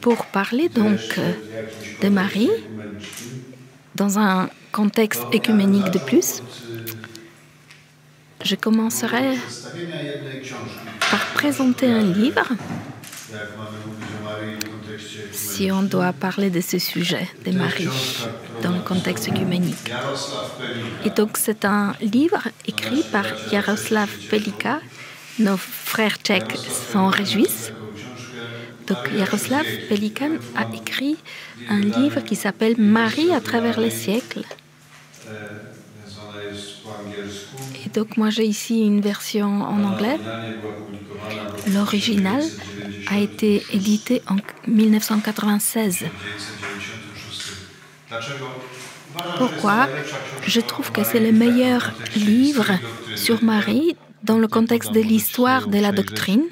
Pour parler donc de Marie, dans un contexte écuménique de plus, je commencerai par présenter un livre, si on doit parler de ce sujet, de Marie, dans le contexte écuménique. Et donc c'est un livre écrit par Jaroslav Pelika. Nos frères tchèques s'en réjouissent. Donc Jaroslav Pelika a écrit un livre qui s'appelle Marie à travers les siècles. Et donc moi j'ai ici une version en anglais. L'original a été édité en 1996. Pourquoi? Je trouve que c'est le meilleur livre sur Marie dans le contexte de l'histoire de la doctrine.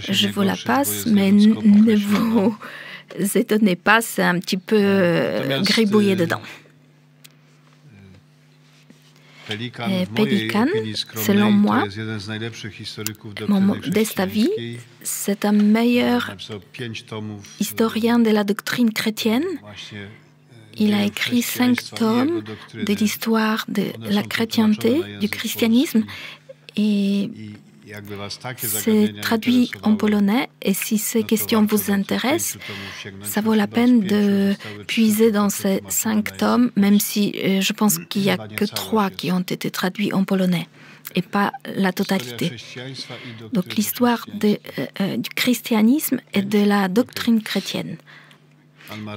Je vous la passe, mais ne vous étonnez pas, c'est un petit peu gribouillé dedans. Pelikan, selon moi, mon modeste avis, c'est un meilleur historien de la doctrine chrétienne. Il a écrit 5 tomes de l'histoire de la chrétienté, du christianisme, et c'est traduit en polonais. Et si ces questions vous intéressent, ça vaut la peine de puiser dans ces 5 tomes, même si je pense qu'il n'y a que 3 qui ont été traduits en polonais et pas la totalité. Donc l'histoire du christianisme et de la doctrine chrétienne.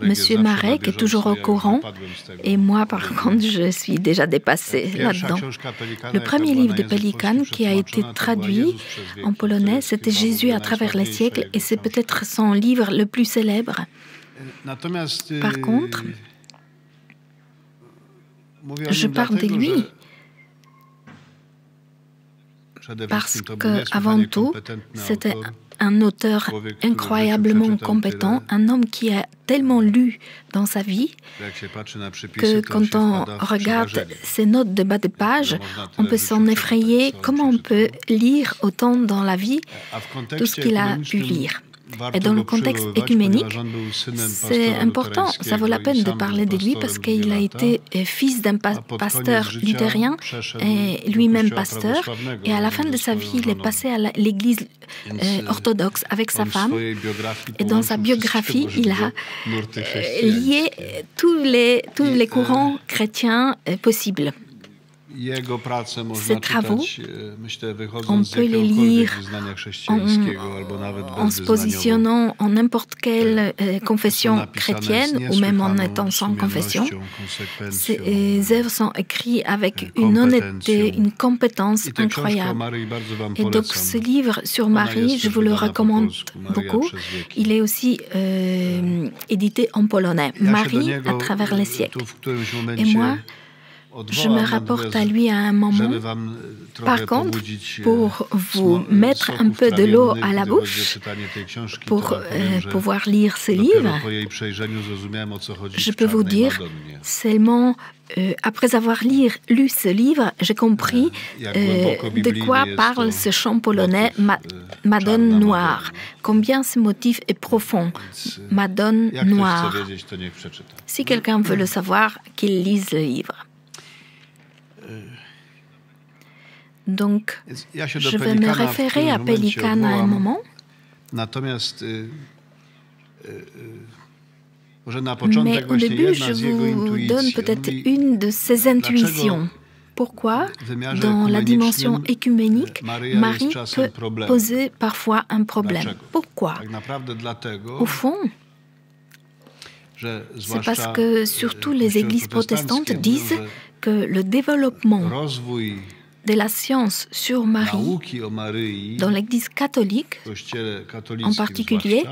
Monsieur Marek est toujours au courant et moi, par contre, je suis déjà dépassée là-dedans. Le premier livre de Pelikan qui a été traduit en polonais, c'était Jésus à travers les siècles et c'est peut-être son livre le plus célèbre. Par contre, je parle de lui parce qu'avant tout, c'était un auteur incroyablement compétent, un homme qui a tellement lu dans sa vie que quand on regarde ses notes de bas de page, on peut s'en effrayer. Comment on peut lire autant dans la vie tout ce qu'il a pu lire? Et dans le contexte écuménique, c'est important, ça vaut la peine de parler de lui parce qu'il a été fils d'un pasteur luthérien et lui-même pasteur. Et à la fin de sa vie, il est passé à l'église orthodoxe avec sa femme. Et dans sa biographie, il a lié tous les courants chrétiens possibles. Ces travaux, on peut les lire en se positionnant en n'importe quelle confession chrétienne ou même en étant sans confession. Ces œuvres sont écrites avec une honnêteté, une compétence incroyable. Et donc ce livre sur Marie, je vous le recommande beaucoup. Il est aussi édité en polonais, Marie à travers les siècles. Et moi, je me rapporte à lui à un moment. Par contre, pour vous mettre un peu de l'eau à la bouche, pour pouvoir lire ce livre, je peux vous dire seulement, après avoir lu ce livre, j'ai compris de quoi parle ce chant polonais Madone noire. Combien ce motif est profond, Madone noire. Si quelqu'un veut le savoir, qu'il lise le livre. Donc, je vais me référer à Pelikan à un moment. Mais au début, je vous donne peut-être une de ces intuitions. Pourquoi, dans la dimension écuménique, Marie peut poser parfois un problème? Pourquoi? Au fond, c'est parce que surtout les églises protestantes disent que le développement de la science sur Marie, dans l'Église catholique en particulier,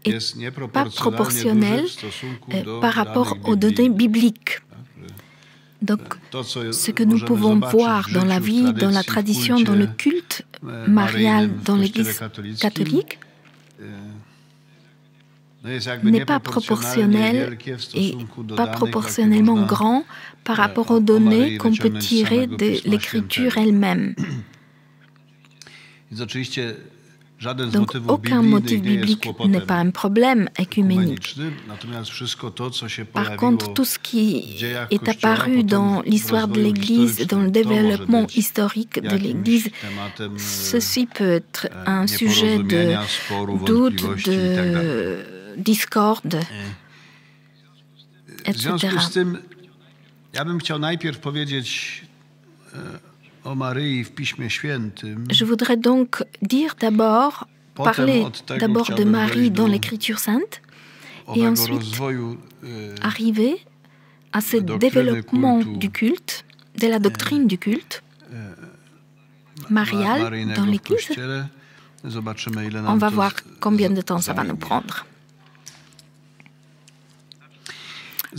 n'est pas proportionnel par rapport aux données bibliques. Donc, ce que nous pouvons voir dans la vie, dans la tradition, dans le culte marial dans l'Église catholique, n'est pas proportionnel et pas proportionnellement grand par rapport aux données qu'on peut tirer de l'Écriture elle-même. Donc aucun motif biblique n'est pas un problème œcuménique. Par contre, tout ce qui est apparu dans l'histoire de l'Église, dans le développement historique de l'Église, ceci peut être un sujet de doute, de discorde, etc. Je voudrais donc parler d'abord de Marie dans l'Écriture sainte et ensuite arriver à ce développement du culte, de la doctrine du culte marial dans l'Église. On va voir combien de temps ça va nous prendre.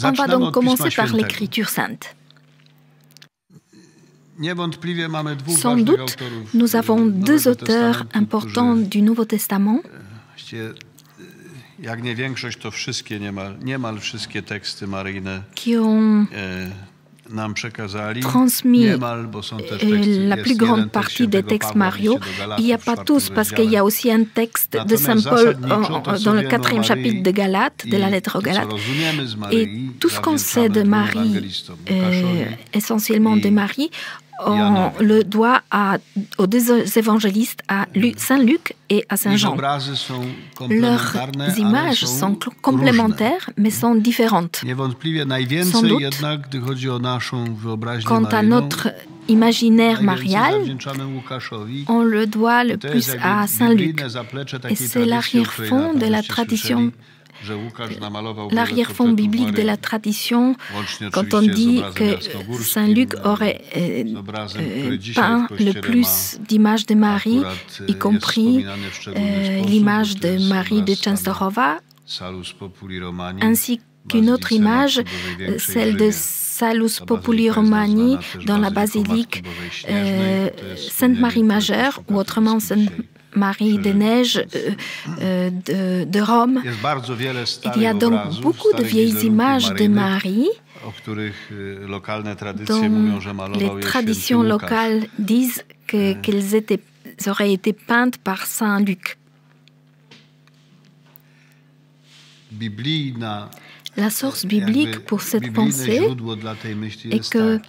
On va donc commencer par l'Écriture sainte. Sans doute, nous avons deux auteurs importants du Nouveau Testament qui ont transmis la plus grande partie des textes mariaux. Il n'y a pas tous, parce qu'il y a aussi un texte de Saint Paul dans le 4e chapitre de Galates, de la lettre aux Galates. Et tout ce qu'on sait de Marie, essentiellement de Marie, on le doit aux deux évangélistes, à Saint Luc et à Saint Jean. Leurs images sont complémentaires, mais sont différentes. Sans doute, quant à notre imaginaire marial, on le doit le plus à Saint Luc. Et c'est l'arrière-fond de la tradition, l'arrière-fond biblique de la tradition, quand on dit que Saint Luc aurait peint le plus d'images de Marie, y compris l'image de Marie de Częstochowa, ainsi qu'une autre image, celle de Salus Populi Romani dans la basilique Sainte Marie Majeure, ou autrement Sainte Marie des Neiges de Rome. Il y a donc beaucoup de vieilles images de Marie dont les traditions locales disent qu'elles auraient été peintes par Saint Luc. La source biblique pour cette pensée est que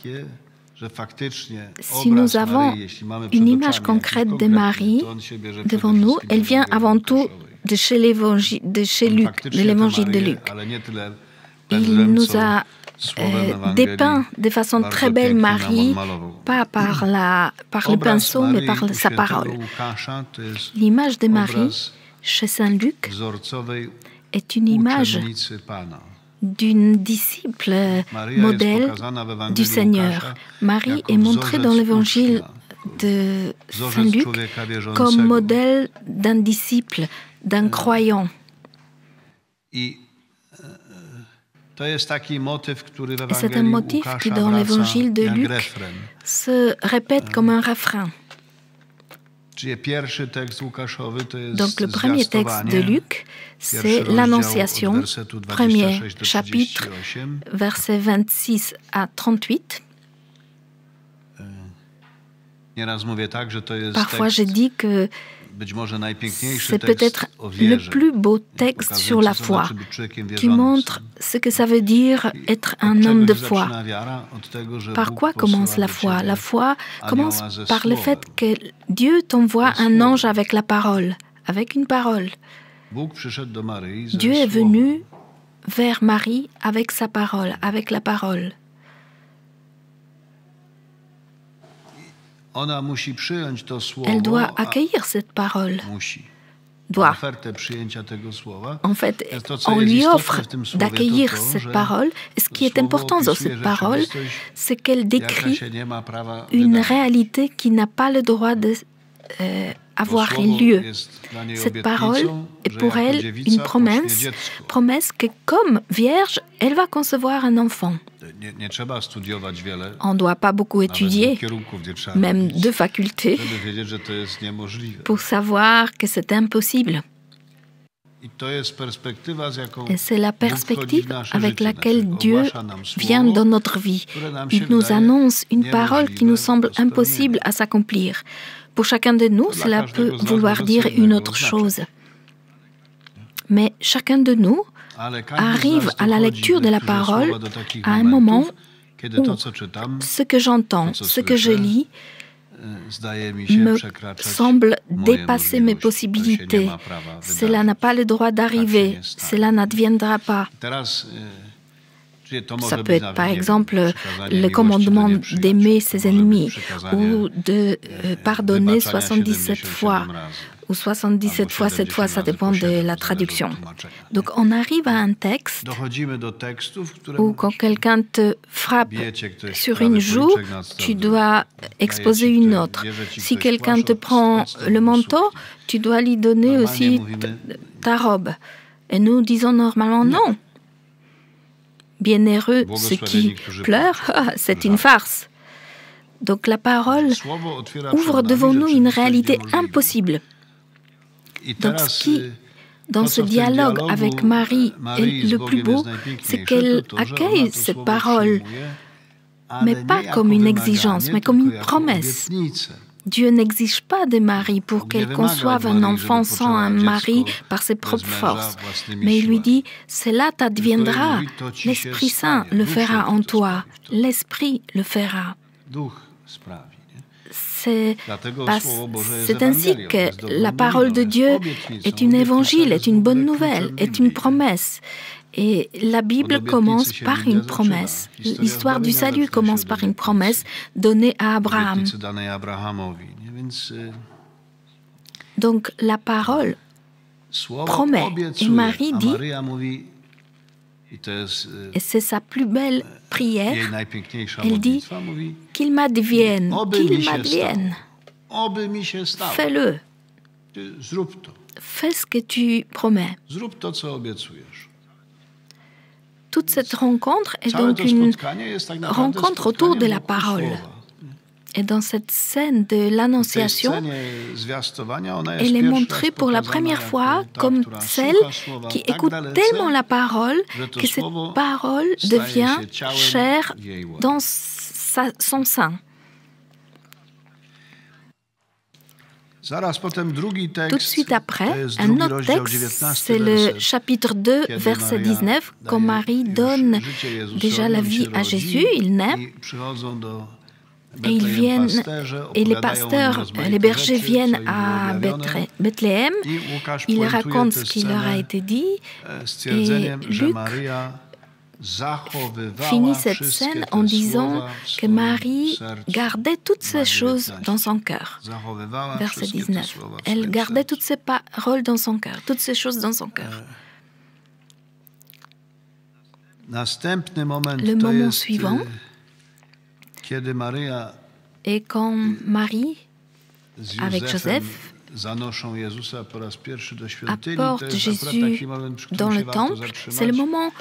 si nous avons une image concrète de Marie devant nous, elle vient avant tout de chez Luc, de l'évangile de Luc. Il nous a dépeint de façon très belle Marie, pas par le pinceau, mais par sa parole. L'image de Marie chez Saint Luc est une image d'une disciple modèle du Seigneur. Marie est montrée dans l'évangile de Saint Luc comme modèle d'un disciple, d'un croyant. Et c'est un motif qui, dans l'évangile de Luc, se répète comme un refrain. Donc le premier texte de Luc, c'est l'Annonciation, premier chapitre, versets 26 à 38. Parfois je dis que c'est peut-être le plus beau texte sur la foi, qui montre ce que ça veut dire être un homme de foi. Par quoi commence la foi? La foi commence par le fait que Dieu t'envoie un ange avec la parole, avec une parole. Dieu est venu vers Marie avec sa parole, avec la parole. Elle doit accueillir cette parole. Doit. En fait, on lui offre d'accueillir cette parole. Et ce qui est important dans cette parole, c'est qu'elle décrit une réalité qui n'a pas le droit d'avoir lieu. Cette parole est pour elle une promesse que comme vierge, elle va concevoir un enfant. On ne doit pas beaucoup étudier, même deux facultés, pour savoir que c'est impossible. Et c'est la perspective avec laquelle Dieu vient dans notre vie. Il nous annonce une parole qui nous semble impossible à s'accomplir. Pour chacun de nous, cela peut vouloir dire une autre chose. Mais chacun de nous arrive à la lecture de la parole à un moment où ce que j'entends, ce que je lis, me semble dépasser mes possibilités. Cela n'a pas le droit d'arriver, cela n'adviendra pas. Ça peut être par exemple le commandement d'aimer ses ennemis ou de pardonner 77 fois ou 77 fois, 7 fois, ça dépend de la traduction. Donc on arrive à un texte où quand quelqu'un te frappe sur une joue, tu dois exposer une autre. Si quelqu'un te prend le manteau, tu dois lui donner aussi ta robe. Et nous disons normalement non. Bienheureux ceux qui pleurent, c'est une farce. Donc la parole ouvre devant nous une réalité impossible. Donc ce qui, dans ce dialogue avec Marie, est le plus beau, c'est qu'elle accueille cette parole, mais pas comme une exigence, mais comme une promesse. Dieu n'exige pas de Marie pour qu'elle conçoive un enfant sans un mari par ses propres forces. Mais il lui dit, cela t'adviendra. L'Esprit Saint le fera en toi. L'Esprit le fera. C'est ainsi que la parole de Dieu est un évangile, est une bonne nouvelle, est une promesse. Et la Bible commence par une promesse. L'histoire du salut commence par une promesse donnée à Abraham. Donc la parole promet. Et Marie dit, et c'est sa plus belle prière, elle dit, qu'il m'advienne, fais-le. Fais ce que tu promets. Toute cette rencontre est donc une rencontre autour de la parole. Et dans cette scène de l'Annonciation, elle est montrée pour la première fois comme celle qui écoute tellement la parole que cette parole devient chair dans son sein. Tout de suite après, un autre texte, c'est le chapitre 2, verset 19, quand Marie donne déjà la vie à Jésus, il naît, et ils viennent, et les pasteurs, les bergers viennent à Bethléem, ils racontent ce qui leur a été dit, et Luc finit cette scène en disant que Marie gardait toutes ces choses dans son cœur. Verset 19. Elle gardait toutes ces paroles dans son cœur, toutes ces choses dans son cœur. Le moment suivant est quand Marie, avec Joseph, apporte Jésus dans le temple. C'est le moment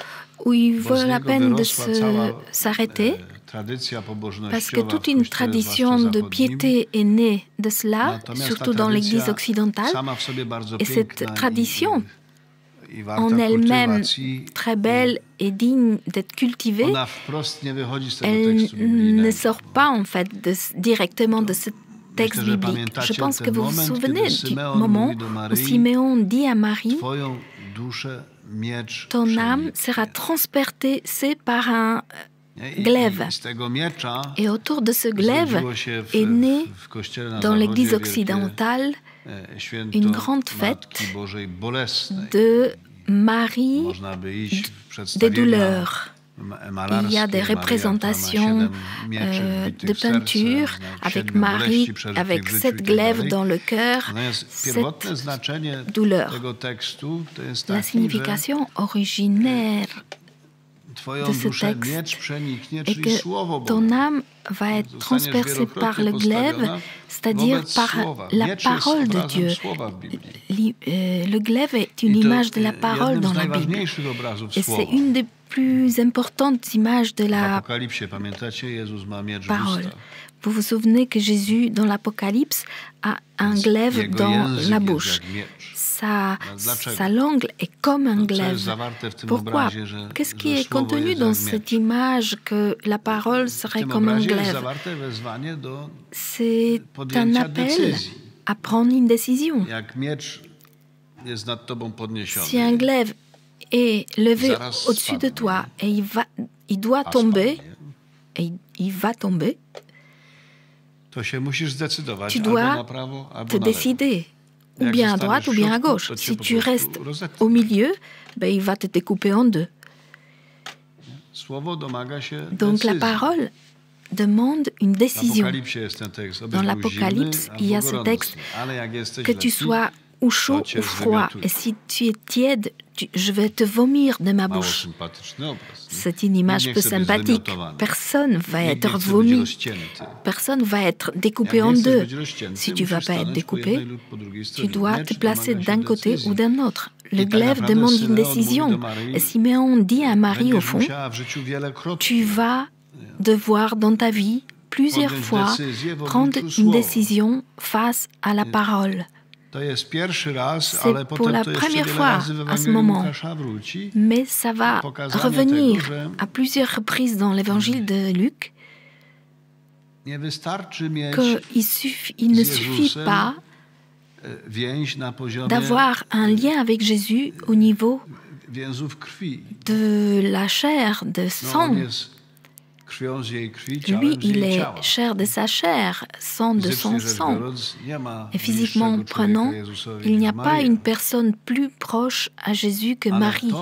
où il vaut la peine de s'arrêter, parce que toute une tradition de piété est née de cela, surtout dans l'Église occidentale. Et cette tradition, en elle-même très belle et digne d'être cultivée, elle ne sort pas en fait directement de ce texte biblique. Je pense que vous vous souvenez du moment où Siméon dit à Marie, ton âme sera transpercée par un glaive. Et autour de ce glaive est née dans l'Église occidentale une grande fête de Marie des douleurs. Il y a des représentations de peinture avec Marie, avec cette glaive dans le cœur, cette douleur. La signification originaire de ce texte est que ton âme va être transpercée par le glaive, c'est-à-dire par la parole de Dieu. Le glaive est une image de la parole dans la Bible. Et c'est une des plus importantes images de la parole. Vous vous souvenez que Jésus, dans l'Apocalypse, a un glaive dans la bouche. sa langue est comme un glaive. Pourquoi? Qu'est-ce qui est contenu dans cette image que la parole serait comme un glaive? C'est un appel à prendre une décision. Si un glaive est levé au-dessus de toi et il doit tomber, et il va tomber, tu dois te décider, ou bien à droite ou bien à gauche. Si tu restes au milieu, ben, il va te découper en deux. Donc la parole demande une décision. Dans l'Apocalypse, il y a ce texte, que tu sois ou chaud ou froid, et si tu es tiède, je vais te vomir de ma bouche. C'est une image peu sympathique. Personne ne va être vomi. Personne ne va être découpé en deux. Si tu ne vas pas être découpé, tu dois te placer d'un côté ou d'un autre. Le glaive demande une décision. Et Siméon dit à Marie, au fond, tu vas devoir dans ta vie, plusieurs fois, prendre une décision face à la parole. C'est pour la première fois à ce moment, mais ça va revenir à plusieurs reprises dans l'évangile de Luc, qu'il ne suffit pas d'avoir un lien avec Jésus au niveau de la chair, de sang. Lui, il est chair de sa chair, sang de son sang. Et physiquement prenant, il n'y a pas une personne plus proche à Jésus que Marie.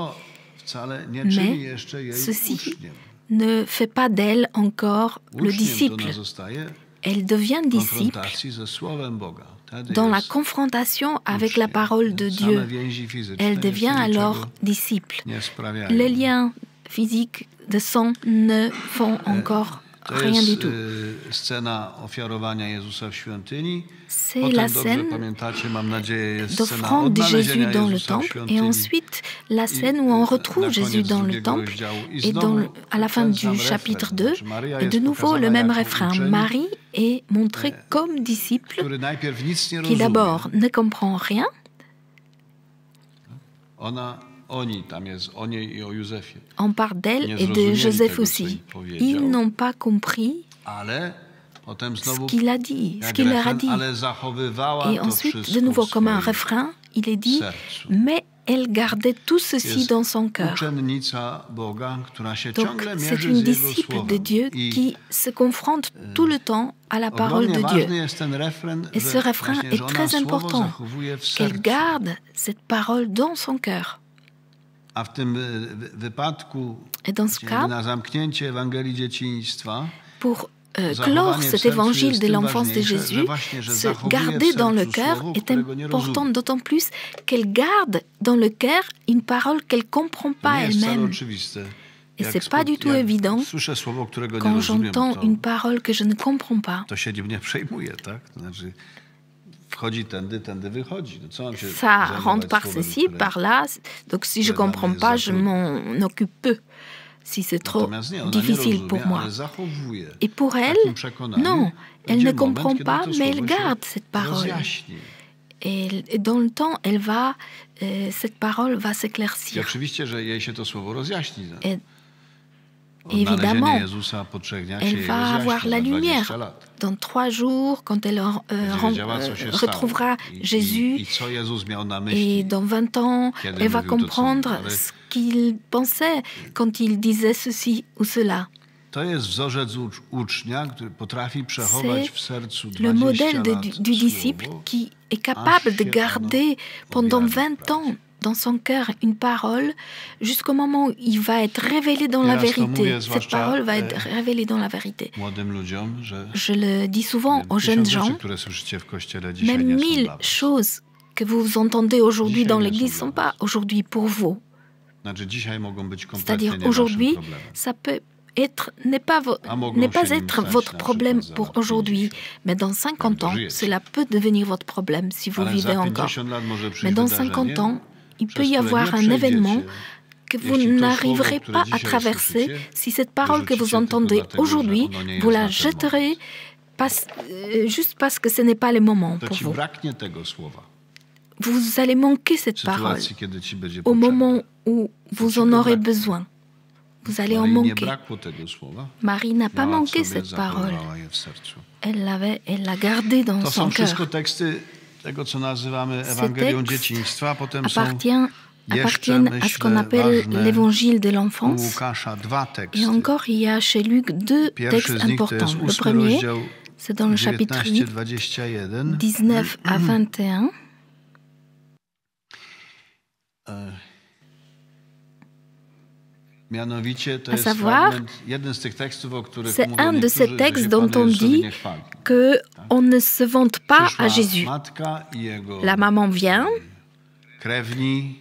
Mais ceci ne fait pas d'elle encore le disciple. Elle devient disciple dans la confrontation avec la parole de Dieu. Elle devient alors disciple. Les liens physiques de sang ne font encore rien du tout. C'est la scène d'offrande de Jésus dans le temple, et ensuite la scène où on retrouve Jésus dans le temple, et à la fin du chapitre 2, et de nouveau le même refrain. Marie est montrée comme disciple qui d'abord ne comprend rien. On parle d'elle et de Joseph aussi. Ils n'ont pas compris ce qu'il a dit, ce qu'il leur a dit. Et ensuite, de nouveau, comme un refrain, il est dit, mais elle gardait tout ceci dans son cœur. Donc, c'est une disciple de Dieu qui se confronte tout le temps à la parole de Dieu. Et ce refrain est très important, qu'elle garde cette parole dans son cœur. Et dans ce cas, pour clore cet évangile de l'enfance de Jésus, se garder dans le cœur est important, d'autant plus qu'elle garde dans le cœur une parole qu'elle ne comprend pas elle-même. Et ce n'est pas du tout évident quand j'entends une parole que je ne comprends pas. Ça rentre par ceci, par là. Donc si je ne comprends pas, je m'en occupe peu. Si c'est trop difficile pour moi. Et pour elle, non, elle ne comprend pas, mais elle garde cette parole. Et dans le temps, cette parole va s'éclaircir. Et évidemment, elle va avoir la lumière. Dans 3 jours, quand elle retrouvera Jésus, et dans 20 ans, elle va comprendre ce qu'il pensait quand il disait ceci ou cela. C'est le modèle du disciple qui est capable de garder pendant 20 ans dans son cœur une parole jusqu'au moment où il va être révélé dans la vérité. Cette parole va être révélée dans la vérité. Je le dis souvent aux jeunes gens, même 1000 choses que vous entendez aujourd'hui dans l'Église ne sont pas aujourd'hui pour vous. C'est-à-dire aujourd'hui, ça peut n'est pas être votre problème pour aujourd'hui, mais dans 50 ans, cela peut devenir votre problème si vous vivez encore. Mais dans 50 ans, il peut y avoir un événement que vous n'arriverez pas à traverser si cette parole que vous entendez aujourd'hui, vous la jetterez juste parce que ce n'est pas le moment pour vous. vous allez manquer cette parole au moment où vous en aurez besoin. Vous allez en manquer. Marie n'a pas manqué cette parole. Elle l'a gardée dans son cœur. Ces textes appartiennent à ce qu'on appelle l'évangile de l'enfance. Et encore, il y a chez Luc deux textes importants. Le premier, c'est dans le chapitre 8, 19 à 21. À savoir, c'est un de ces textes dont on dit qu'on ne se vante pas à Jésus. La maman vient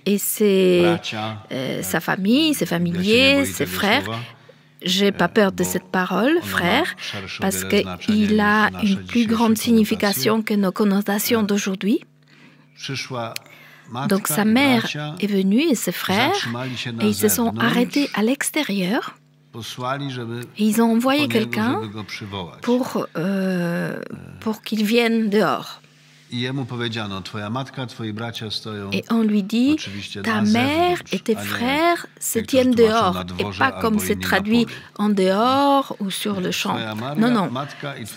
et c'est sa famille, ses familiers, ses frères. Je n'ai pas peur de cette parole, frère, parce qu'il a une plus grande signification que nos connotations d'aujourd'hui. Donc sa mère est venue et ses frères, et ils se sont arrêtés à l'extérieur. Et ils ont envoyé quelqu'un pour qu'il vienne dehors. Et on lui dit, ta mère et tes frères se tiennent dehors, et pas comme c'est traduit en dehors ou sur le champ. Non, non,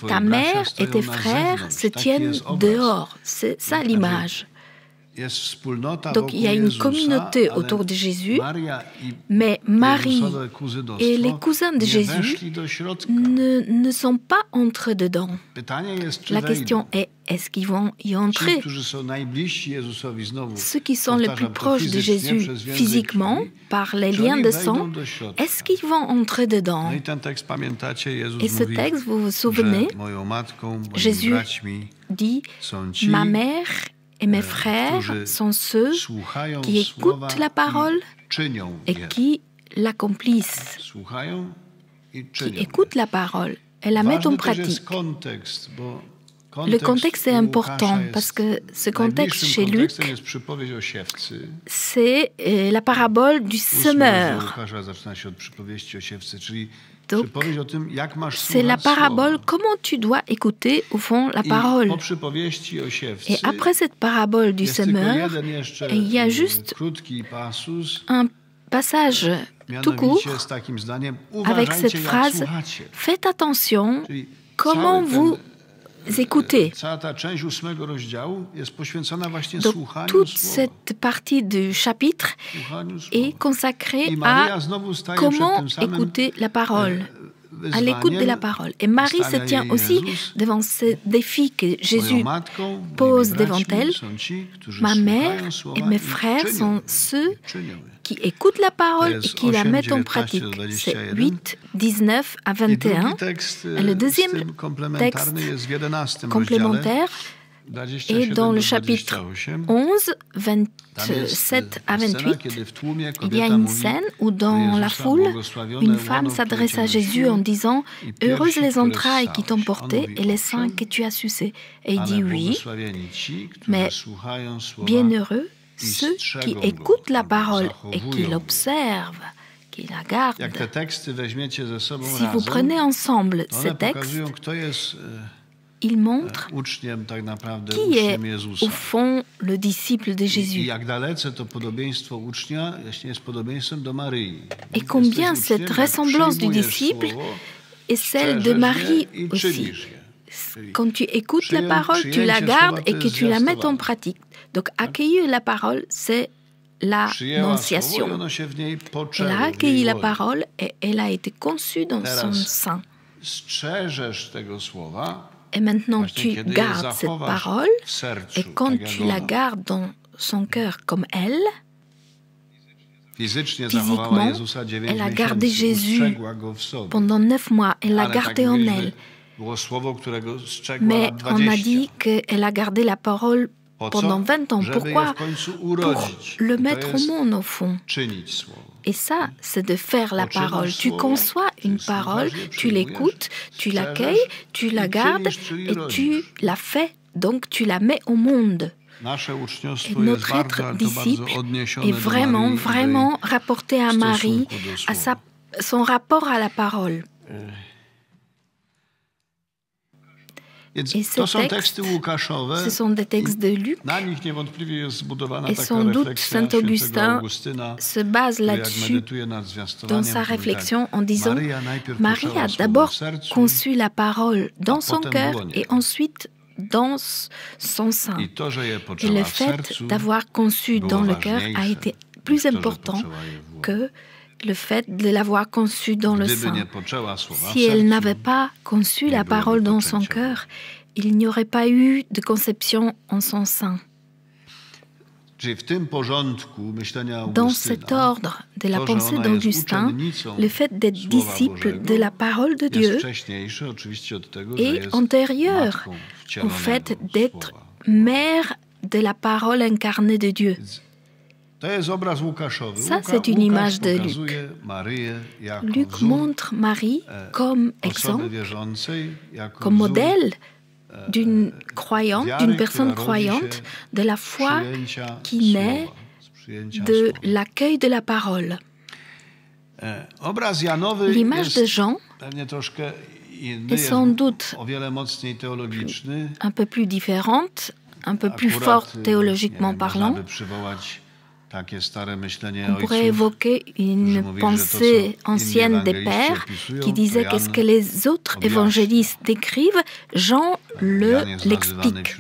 ta mère et tes frères se tiennent dehors. C'est ça l'image. Donc il y a une communauté autour de Jésus, mais Marie et les cousins de Jésus ne sont pas entrés dedans. La question est, est-ce qu'ils vont y entrer? Ceux qui sont les plus proches de Jésus physiquement, par les liens de sang, est-ce qu'ils vont entrer dedans? Et ce texte, vous vous souvenez, Jésus dit, ma mère et mes frères sont ceux qui écoutent la parole et qui l'accomplissent, qui écoutent la parole et la mettent en pratique. Le contexte est important parce que ce contexte chez Luc, c'est la parabole du semeur. Donc, c'est la parabole, comment tu dois écouter au fond la parole. Et après cette parabole du semeur, il y a juste un passage tout court avec cette phrase « Faites attention, comment vous écoutez ». Donc, toute cette partie du chapitre est consacrée à comment écouter la parole, à l'écoute de la parole. Et Marie se tient aussi devant ce défi que Jésus pose devant elle. Ma mère et mes frères sont ceux qui écoutent la parole et qui la mettent en pratique. C'est 8, 19 à 21. Et le deuxième texte complémentaire est dans le chapitre 11, 27 à 28. Il y a une scène où dans la foule, une femme s'adresse à Jésus en disant « Heureuses les entrailles qui t'ont porté et les seins que tu as sucés. » Et il dit « Oui, mais bienheureux ceux qui écoutent la parole et qui l'observent, qui la gardent. » Si vous prenez ensemble ces textes, ils montrent qui est au fond le disciple de Jésus. Et combien cette ressemblance du disciple est celle de Marie aussi. Quand tu écoutes la parole, tu la gardes et que tu la mets en pratique. Donc accueillir la parole, c'est l'annonciation. Elle a accueilli la parole et elle a été conçue dans son sein. Et maintenant, tu gardes cette parole, et quand tu la gardes dans son cœur comme elle, physiquement, elle a gardé Jésus pendant 9 mois, elle l'a gardé en elle. Mais on a dit qu'elle a gardé la parole pendant 20 ans. Pourquoi? Pour le mettre au monde, au fond. Et ça, c'est de faire la parole. Tu conçois une parole, tu l'écoutes, tu l'accueilles, tu la gardes et tu la fais. Donc, tu la mets au monde. Et notre être disciple est vraiment, vraiment rapporté à Marie, à son rapport à la parole. Et ces textes, ce sont des textes de Luc, et sans doute Saint Augustin se base là-dessus dans sa réflexion en disant « Marie a d'abord conçu la parole dans son cœur et ensuite dans son sein. » Et le fait d'avoir conçu dans le cœur a été plus important que le fait de l'avoir conçu dans le sein. Si elle n'avait pas conçu la parole dans son cœur, il n'y aurait pas eu de conception en son sein. Dans cet ordre de la pensée d'Augustin, le fait d'être disciple de la parole de Dieu est antérieur au fait d'être mère de la parole incarnée de Dieu. Ça, c'est une image de Luc. Luc montre Marie comme exemple, comme modèle d'une croyante, d'une personne croyante, de la foi qui naît de l'accueil de la parole. L'image de Jean est sans doute un peu plus différente, un peu plus forte théologiquement parlant. On pourrait évoquer une pensée ancienne des pères qui disait qu'est-ce que les autres évangélistes décrivent, Jean l'explique.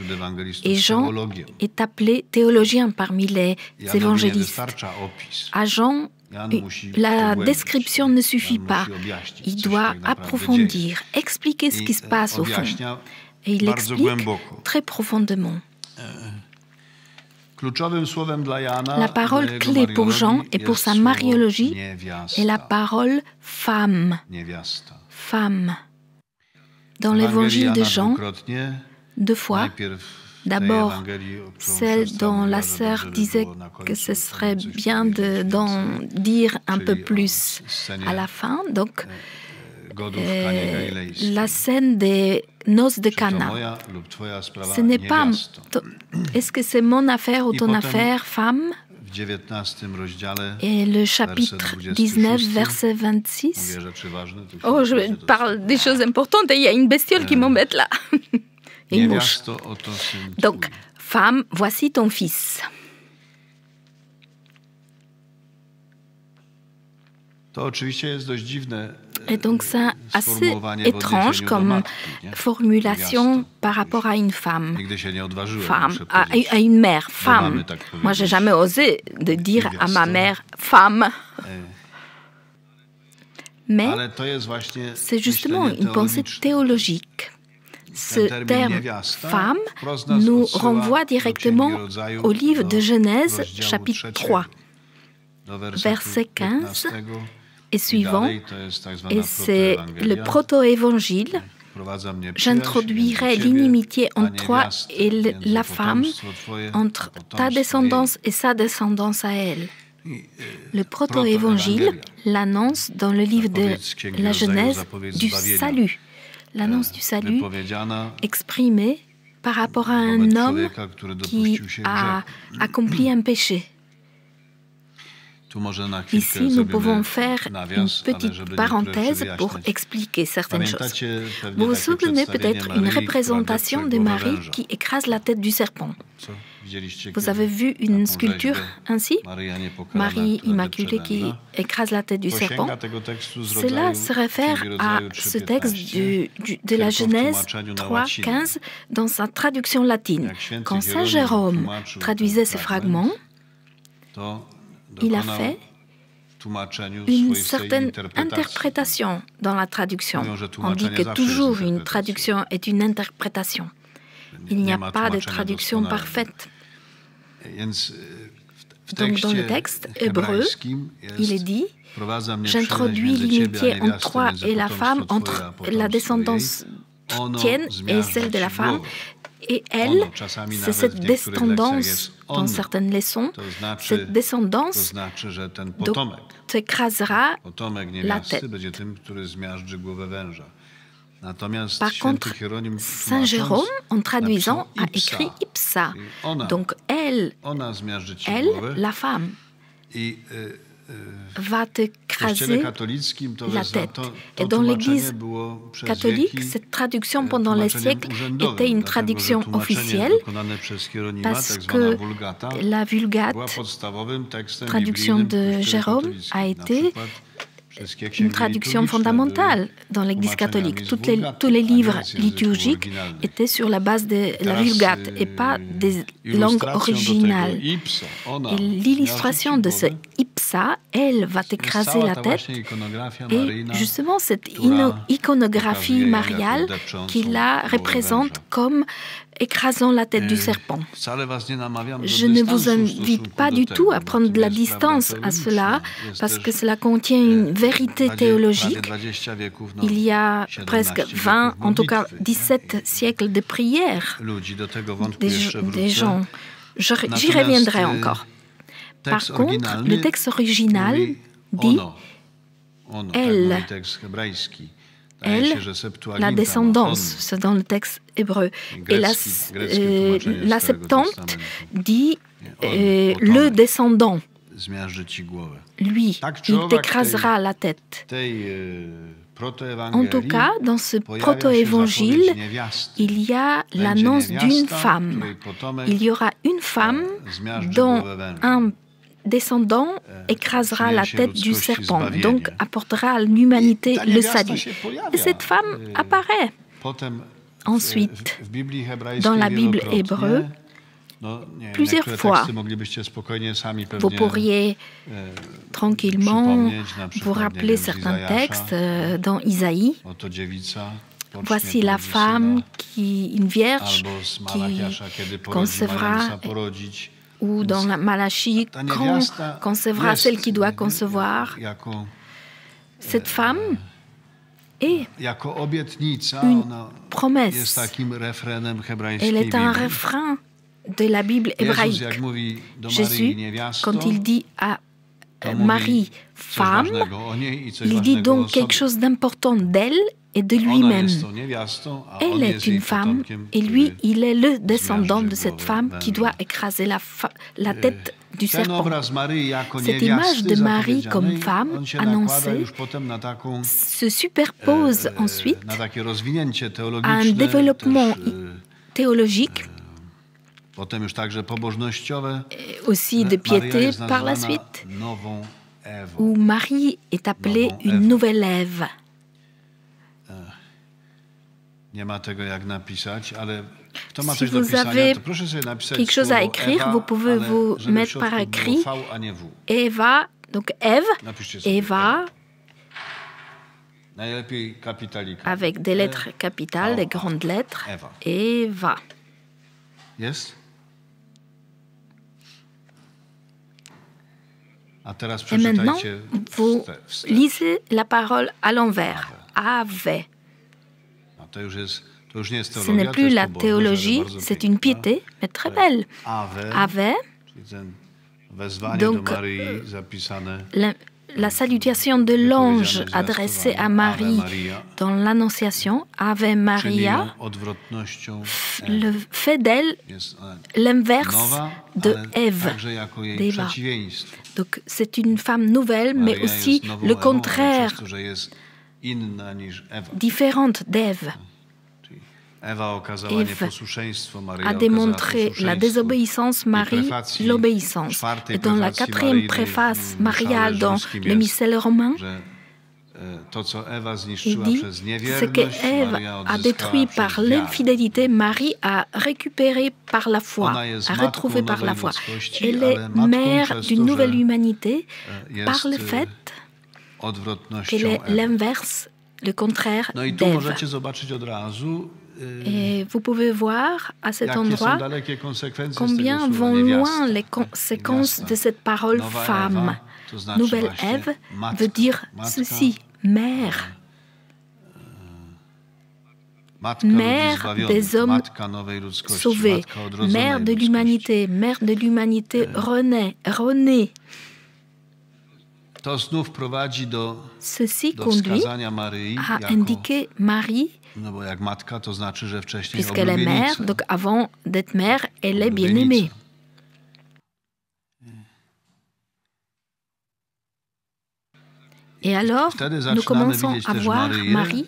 Et Jean est appelé théologien parmi les évangélistes. À Jean, la description ne suffit pas. Il doit approfondir, expliquer ce qui se passe au fond. Et il explique très profondément. La parole clé pour Jean et pour sa mariologie est la parole femme. Femme. Dans l'évangile de Jean, 2 fois. D'abord, celle dont la sœur disait que ce serait bien d'en dire un peu plus à la fin. Donc, la scène des noces de Cana. Ce n'est pas... Est-ce que c'est mon affaire ou ton affaire, femme? Et le chapitre 19, verset 26. Oh, je parle des choses importantes et il y a une bestiole qui m'embête là. Une mouche. Donc, femme, voici ton fils. Et donc c'est assez étrange comme formulation par rapport à une femme. Femme, à une mère, femme. Moi, j'ai jamais osé de dire à ma mère femme. Mais c'est justement une pensée théologique. Ce terme femme nous renvoie directement au livre de Genèse, chapitre 3, verset 15. Et suivant, et c'est le proto-évangile, j'introduirai l'inimitié entre toi et la femme, entre ta descendance et sa descendance à elle. Le proto-évangile l'annonce dans le livre de la Genèse du salut, l'annonce du salut exprimée par rapport à un homme qui a accompli un péché. Ici, nous pouvons faire une petite parenthèse pour expliquer certaines choses. Vous vous souvenez peut-être une représentation de Marie qui écrase la tête du serpent. Vous avez vu une sculpture ainsi? Marie Immaculée qui écrase la tête du serpent. Cela se réfère à ce texte de la Genèse 3, 15 dans sa traduction latine. Quand Saint Jérôme traduisait ces fragments, il a fait une certaine interprétation dans la traduction. On dit que toujours une traduction est une interprétation. Il n'y a pas de traduction parfaite. Donc dans le texte hébreu, il est dit « J'introduis l'inimitié entre toi et la femme, entre la descendance tienne et celle de la femme. » Et elle, c'est cette descendance, dans certaines leçons, cette descendance donc t'écrasera la tête. Par contre, Saint Jérôme, en traduisant, a écrit ipsa. Donc elle, la femme. va t'écraser la tête. Et dans l'Église catholique, cette traduction pendant les siècles était une traduction officielle parce que la Vulgate, traduction de Jérôme, a été une traduction fondamentale dans l'Église catholique. Tous les livres liturgiques étaient sur la base de la Vulgate et pas des langues originales. Et l'illustration de ce ipsa, elle va t'écraser la tête. Et justement, cette iconographie mariale qui la représente comme écrasant la tête du serpent. Je ne vous invite pas du tout à prendre de la distance à cela, parce que cela contient une vérité théologique. Il y a presque 20, en tout cas 17 siècles de prières des gens. J'y reviendrai encore. Par contre, le texte original dit « elle ». Elle, la descendance, c'est dans le texte hébreu. Et la Septante dit le descendant. Lui, il t'écrasera la tête. En tout cas, dans ce proto-évangile, il y a l'annonce d'une femme. Il y aura une femme dont un descendant écrasera la tête du serpent, donc apportera à l'humanité le salut. Et cette femme apparaît. Ensuite, dans la Bible hébreu, plusieurs fois, vous pourriez tranquillement vous rappeler certains textes dans Isaïe. Voici la femme, une vierge, qui concevra, ou dans la Malachie, quand concevra celle qui doit concevoir. Cette femme est une promesse. Elle est un refrain de la Bible hébraïque. Jésus, quand il dit à Marie, femme, il dit donc quelque chose d'important d'elle et de lui-même. Elle est une femme et lui, il est le descendant de cette femme qui doit écraser la tête du serpent. Cette image de Marie comme femme annoncée se superpose ensuite à un développement théologique, aussi de piété par la suite, où Marie est appelée une nouvelle Ève. Si vous avez quelque chose à écrire, vous pouvez vous mettre par écrit Eva, donc Ève, Eva, avec des lettres capitales, des grandes lettres, Eva. Et maintenant, vous lisez la parole à l'envers. Ave. Ce n'est plus la théologie, c'est une piété, mais très belle. Ave. Donc, la salutation de l'ange adressée à Marie dans l'Annonciation, Ave Maria, le fait d'elle l'inverse de Ève, d'Eva. Donc, c'est une femme nouvelle, mais aussi le contraire, différente d'Ève. Ève a démontré la désobéissance, Marie l'obéissance. Et dans la 4e préface mariale dans le missel romain, il dit ce que Ève a détruit par l'infidélité, Marie a récupéré par la foi, a retrouvé par la foi. Elle est mère d'une nouvelle humanité par le fait qu'elle est l'inverse, le contraire d'Ève. Et vous pouvez voir à cet endroit combien vont loin les conséquences de cette parole femme. Nouvelle Ève veut dire ceci, mère. Mère des hommes sauvés, mère de l'humanité renée. Ceci conduit à indiquer Marie, puisqu'elle est mère, donc avant d'être mère, elle est bien-aimée. Et alors, nous commençons à voir Marie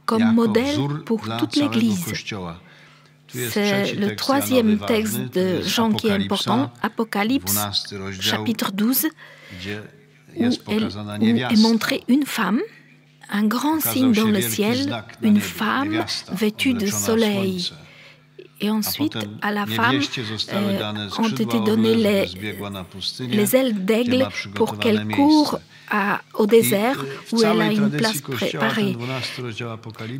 comme modèle pour toute l'Église. C'est le troisième texte de Jean qui est important, Apocalypse, chapitre 12, où est montrée une femme, un grand signe dans le ciel, une femme vêtue de soleil. Et ensuite, à la femme ont été données les ailes d'aigle pour qu'elle court au désert où elle a une place préparée.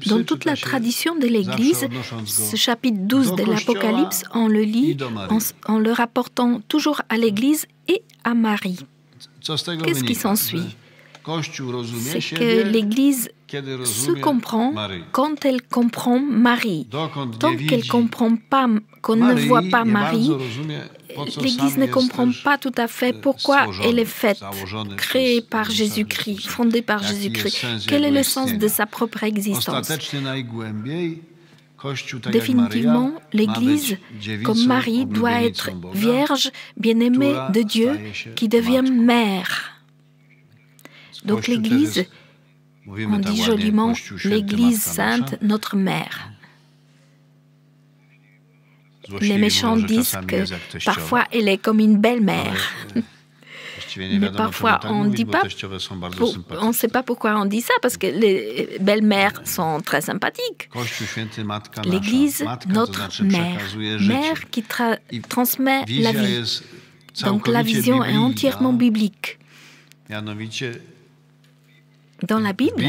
Dans toute la tradition de l'Église, ce chapitre 12 de l'Apocalypse, on le lit en le rapportant toujours à l'Église et à Marie. Qu'est-ce qui s'ensuit? C'est que l'Église se comprend quand elle comprend Marie. Tant qu'elle comprend pas, qu'on ne voit pas Marie, l'Église ne comprend pas tout à fait pourquoi elle est faite, créée par Jésus-Christ, fondée par Jésus-Christ. Quel est le sens de sa propre existence? Définitivement, l'Église, comme Marie, doit être vierge, bien-aimée de Dieu, qui devient mère. Donc l'Église, on dit joliment, l'Église sainte, notre mère. Les méchants disent que parfois elle est comme une belle-mère. Mais parfois on ne dit pas, on ne sait pas pourquoi on dit ça, parce que les belles-mères sont très sympathiques. L'Église, notre mère, mère qui transmet la vie. Donc la vision est entièrement biblique. Dans la Bible,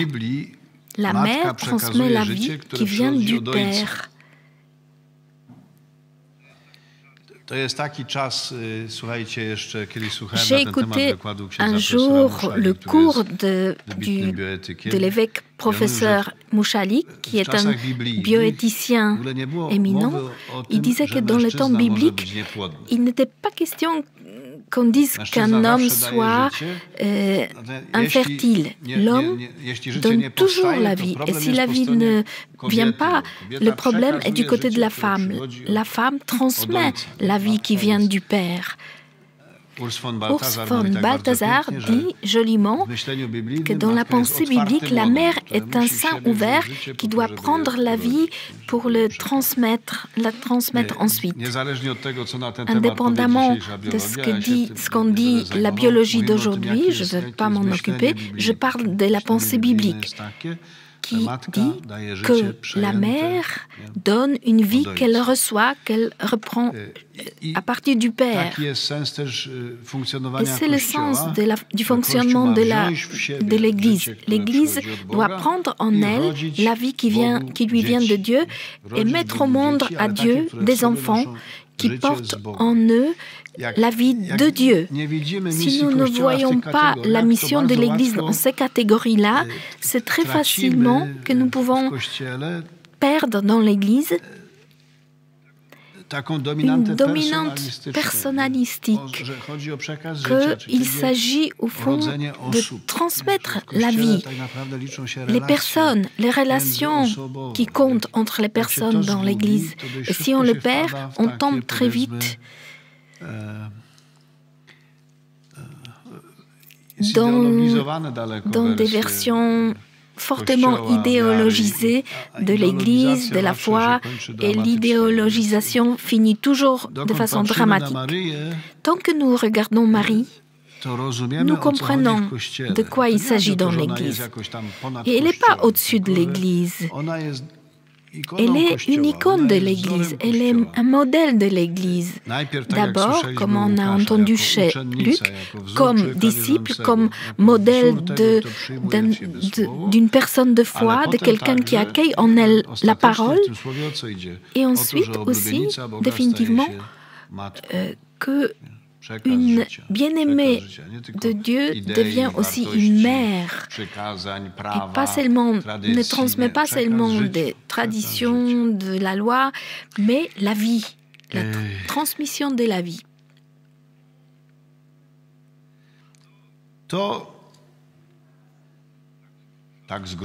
la mère transmet la vie qui vient du Père. J'ai écouté un jour le cours de l'évêque professeur Mouchalik, qui est un bioéthicien éminent. Il disait que dans le temps biblique, il n'était pas question qu'on dise qu'un homme soit infertile. L'homme donne toujours la vie. Et si la vie ne vient pas, le problème est du côté de la femme. La femme transmet la vie qui vient du Père. Urs von Balthasar dit joliment que dans la pensée biblique, la mère est un sein ouvert qui doit prendre la vie pour la transmettre ensuite. Indépendamment de ce qu'on dit la biologie d'aujourd'hui, je ne vais pas m'en occuper, je parle de la pensée biblique, qui dit que la mère donne une vie qu'elle reçoit, qu'elle reprend à partir du Père. Et c'est le sens du fonctionnement de l'Église. L'Église doit prendre en elle la vie qui lui vient de Dieu et mettre au monde à Dieu des enfants qui portent en eux la vie de Dieu. Si nous ne voyons pas la mission de l'Église dans ces catégories-là, c'est très facilement que nous pouvons perdre dans l'Église une dominante personnalistique, qu'il s'agit au fond de transmettre la vie. Les personnes, les relations qui comptent entre les personnes dans l'Église. Et si on le perd, on tombe très vite dans des versions fortement idéologisées de l'Église, de la foi, et l'idéologisation finit toujours de façon dramatique. Tant que nous regardons Marie, nous comprenons de quoi il s'agit dans l'Église. Et elle n'est pas au-dessus de l'Église. Elle est une icône de l'Église, elle est un modèle de l'Église. D'abord, comme on a entendu chez Luc, comme disciple, comme modèle d'une personne de foi, de quelqu'un qui accueille en elle la parole. Et ensuite aussi, définitivement, que une bien-aimée de Dieu devient aussi une mère et pas seulement, ne transmet pas seulement des traditions, de la loi, mais la vie, la transmission de la vie.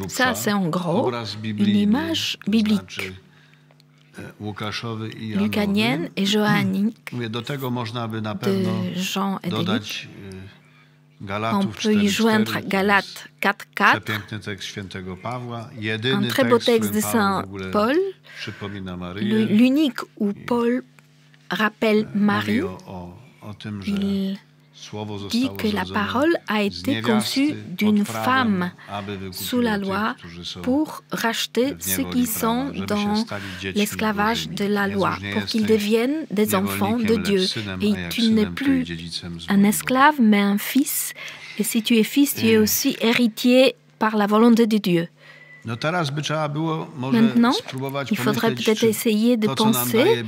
Ça, c'est en gros une image biblique. Lucanienne et johannique de Jean et de Luc. On peut y joindre Galates 4.4, un très beau texte de Saint Paul, l'unique où Paul rappelle Marie. Il dit que la parole a été conçue d'une femme sous la loi pour racheter ceux qui sont dans l'esclavage de la loi, pour qu'ils deviennent des enfants de Dieu. Et tu n'es plus un esclave, mais un fils. Et si tu es fils, tu es aussi héritier par la volonté de Dieu. Maintenant, il faudrait peut-être essayer de penser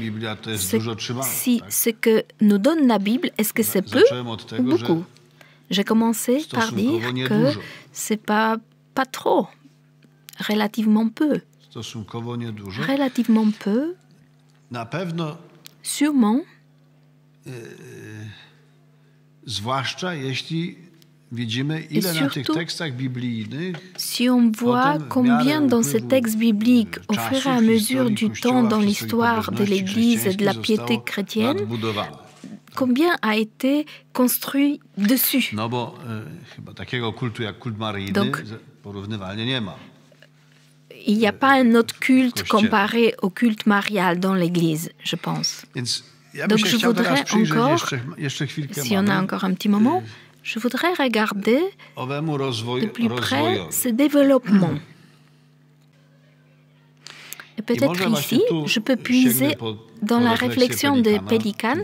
si ce que nous donne la Bible, est-ce que c'est peu ou beaucoup? J'ai commencé par dire que c'est pas trop, relativement peu. Relativement peu, sûrement, et surtout, si on voit combien dans ces textes bibliques, au fur et à mesure du temps dans l'histoire de l'Église et de la piété chrétienne, combien a été construit dessus. Donc, il n'y a pas un autre culte comparé au culte marial dans l'Église, je pense. Donc, je voudrais encore, si on a encore un petit moment, je voudrais regarder de plus près ce développement. Et peut-être ici, je peux puiser dans la réflexion de Pelikan,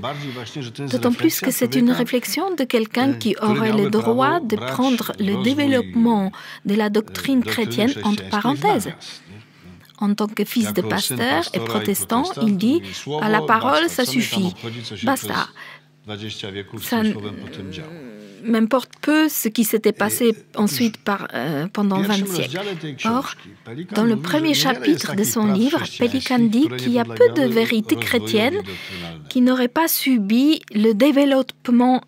d'autant plus que c'est une réflexion de quelqu'un qui aurait le droit de prendre le développement de la doctrine chrétienne entre parenthèses. En tant que fils de pasteur et protestant, il dit « à la parole, ça suffit, basta ». Ça m'importe peu ce qui s'était passé ensuite pendant 20 siècles. Or, dans le premier chapitre de son livre, Pelikan dit qu'il y a peu de vérités chrétiennes qui n'auraient pas subi le développement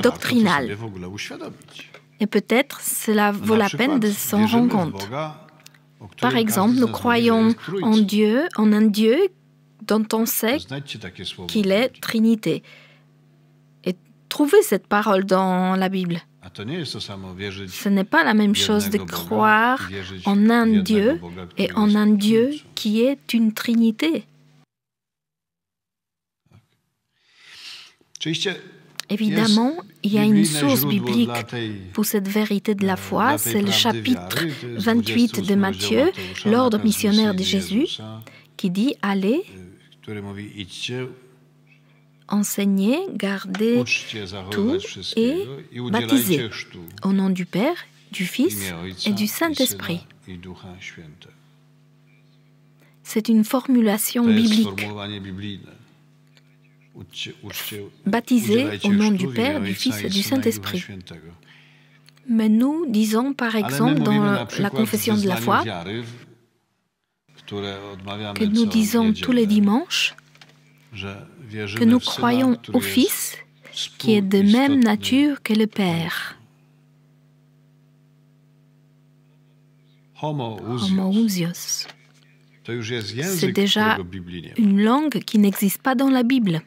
doctrinal. Et peut-être cela vaut la peine de s'en rendre compte. Par exemple, nous croyons en Dieu, en un Dieu dont on sait qu'il est Trinité. Trouvez cette parole dans la Bible. Ce n'est pas la même chose de croire en un Dieu et en un Dieu qui est une Trinité. Évidemment, il y a une source biblique pour cette vérité de la foi, c'est le chapitre 28 de Matthieu, l'ordre missionnaire de Jésus, qui dit « Allez, enseignez, gardez tout et baptisez au nom du Père, du Fils et du Saint-Esprit. » C'est une formulation biblique. Baptisez au nom du Père, du Fils et du Saint-Esprit. Mais nous disons par exemple dans la confession de la foi que nous disons tous les dimanches que nous croyons au Fils qui est de même nature que le Père. Homoousios. C'est déjà une langue qui n'existe pas dans la Bible.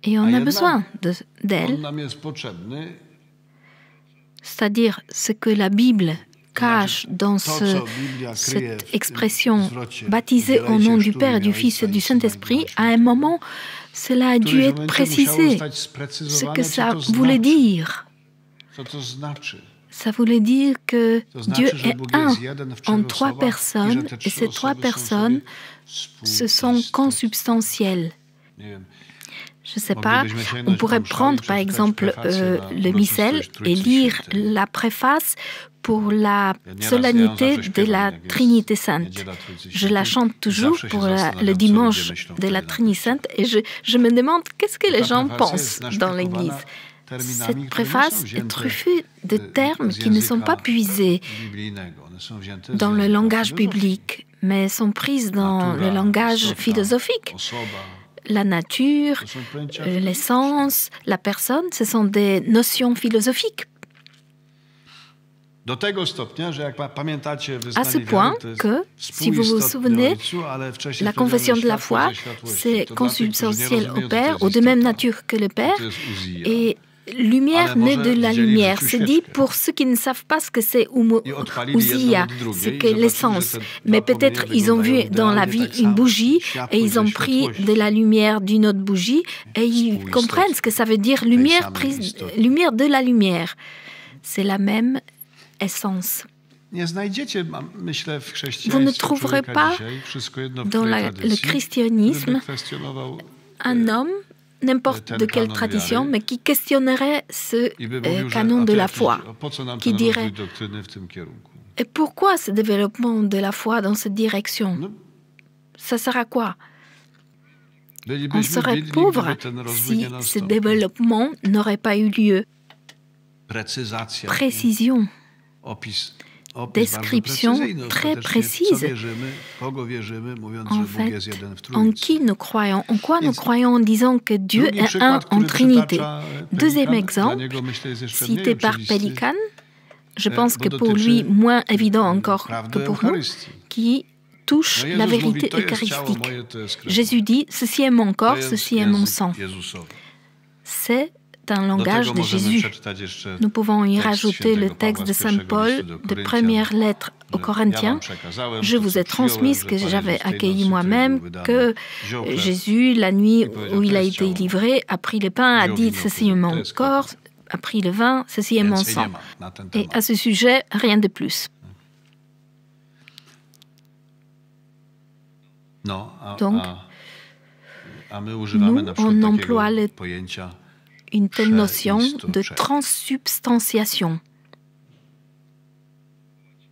Et on a besoin d'elle. C'est-à-dire ce que la Bible cache dans cette expression « baptisé au nom du Père, du Fils et du Saint-Esprit », à un moment, cela a dû être précisé, ce que ça voulait dire. Ça voulait dire que Dieu est un en trois personnes, et ces trois personnes, ce sont consubstantielles. Je ne sais pas, on pourrait prendre par exemple le missel et lire la préface pour la solennité de la Trinité Sainte. Je la chante toujours pour le dimanche de la Trinité Sainte et je me demande qu'est-ce que les gens pensent dans l'Église. Cette préface est truffée de termes qui ne sont pas puisés dans le langage biblique, mais sont prises dans le langage philosophique. La nature, l'essence, la personne, ce sont des notions philosophiques. À ce point que, si vous vous souvenez, la confession de la foi, c'est consubstantiel au Père, ou de même nature que le Père, et lumière naît de la lumière. C'est dit pour ceux qui ne savent pas ce que c'est ousia, c'est que l'essence. Mais peut-être ils ont vu dans la vie une bougie et ils ont pris de la lumière d'une autre bougie et ils comprennent ce que ça veut dire lumière de la lumière. C'est la même essence. Vous ne trouverez pas dans le christianisme un homme, n'importe de quelle tradition, mais qui questionnerait ce canon de la foi, qui dirait « Et pourquoi ce développement de la foi dans cette direction? Ça sert à quoi? On serait pauvre si ce développement n'aurait pas eu lieu. » Précision. Description très précise. En fait, en qui nous croyons, en quoi nous croyons en disant que Dieu est un en Trinité. Deuxième exemple, cité par Pelikan, je pense que pour lui, moins évident encore que pour nous, qui touche la vérité eucharistique. Jésus dit, ceci est mon corps, ceci est mon sang. C'est un langage de Jésus. Nous pouvons y rajouter le texte de Saint Paul, de première lettre aux Corinthiens. Je vous ai transmis ce que j'avais accueilli moi-même, que Jésus, la nuit où il a été livré, a pris le pain, a dit « ceci est mon corps », a pris le vin, « ceci est mon sang ». Et à ce sujet, rien de plus. Donc, nous, on emploie une telle notion de transsubstantiation.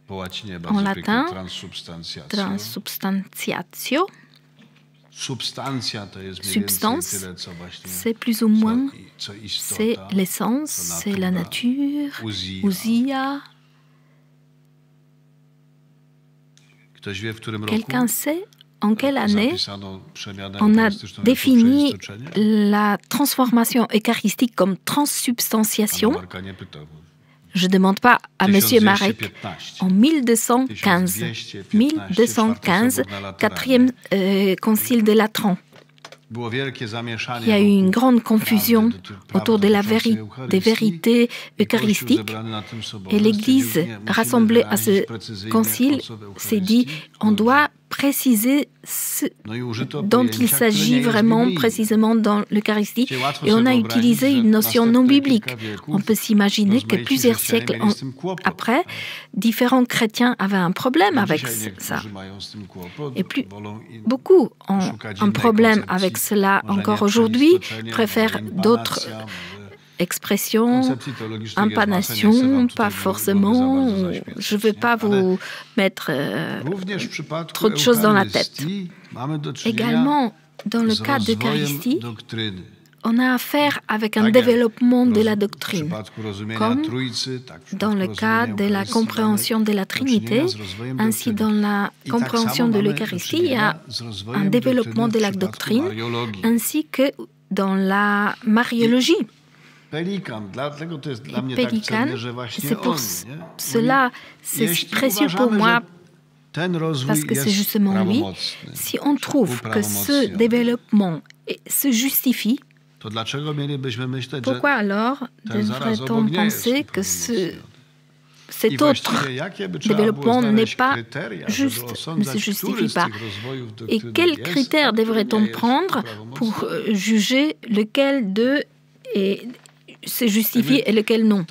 En latin, transsubstantiatio. Substance, c'est plus ou moins, c'est l'essence, c'est la nature, ousia. Quelqu'un sait en quelle année on a défini la transformation eucharistique comme transsubstantiation? Je ne demande pas à M. Marek. En 1215, 4e concile de Latran. Il y a eu une grande confusion autour de des vérités eucharistiques et l'Église rassemblée à ce concile s'est dit on doit préciser ce dont il s'agit vraiment précisément dans l'Eucharistie et on a utilisé une notion non biblique. On peut s'imaginer que plusieurs siècles après, différents chrétiens avaient un problème avec ça. Et beaucoup ont un problème avec cela encore aujourd'hui, préfèrent d'autres expressions, impanation, pas forcément. Je ne veux pas vous mettre trop de choses dans la tête. Également, dans le cas d'Eucharistie, on a affaire avec un développement de la doctrine, comme dans le cas de la compréhension de la Trinité, ainsi dans la compréhension de l'Eucharistie, il y a un développement de la doctrine, ainsi que dans la mariologie. Pélican, c'est pour cela, c'est si précieux pour moi, parce que c'est justement lui. Si on trouve que ce développement se justifie, pourquoi alors devrait-on penser que cet autre développement n'est pas juste, ne se justifie pas? Et quels critères devrait-on prendre pour juger lequel d'eux se justifie et lequel non?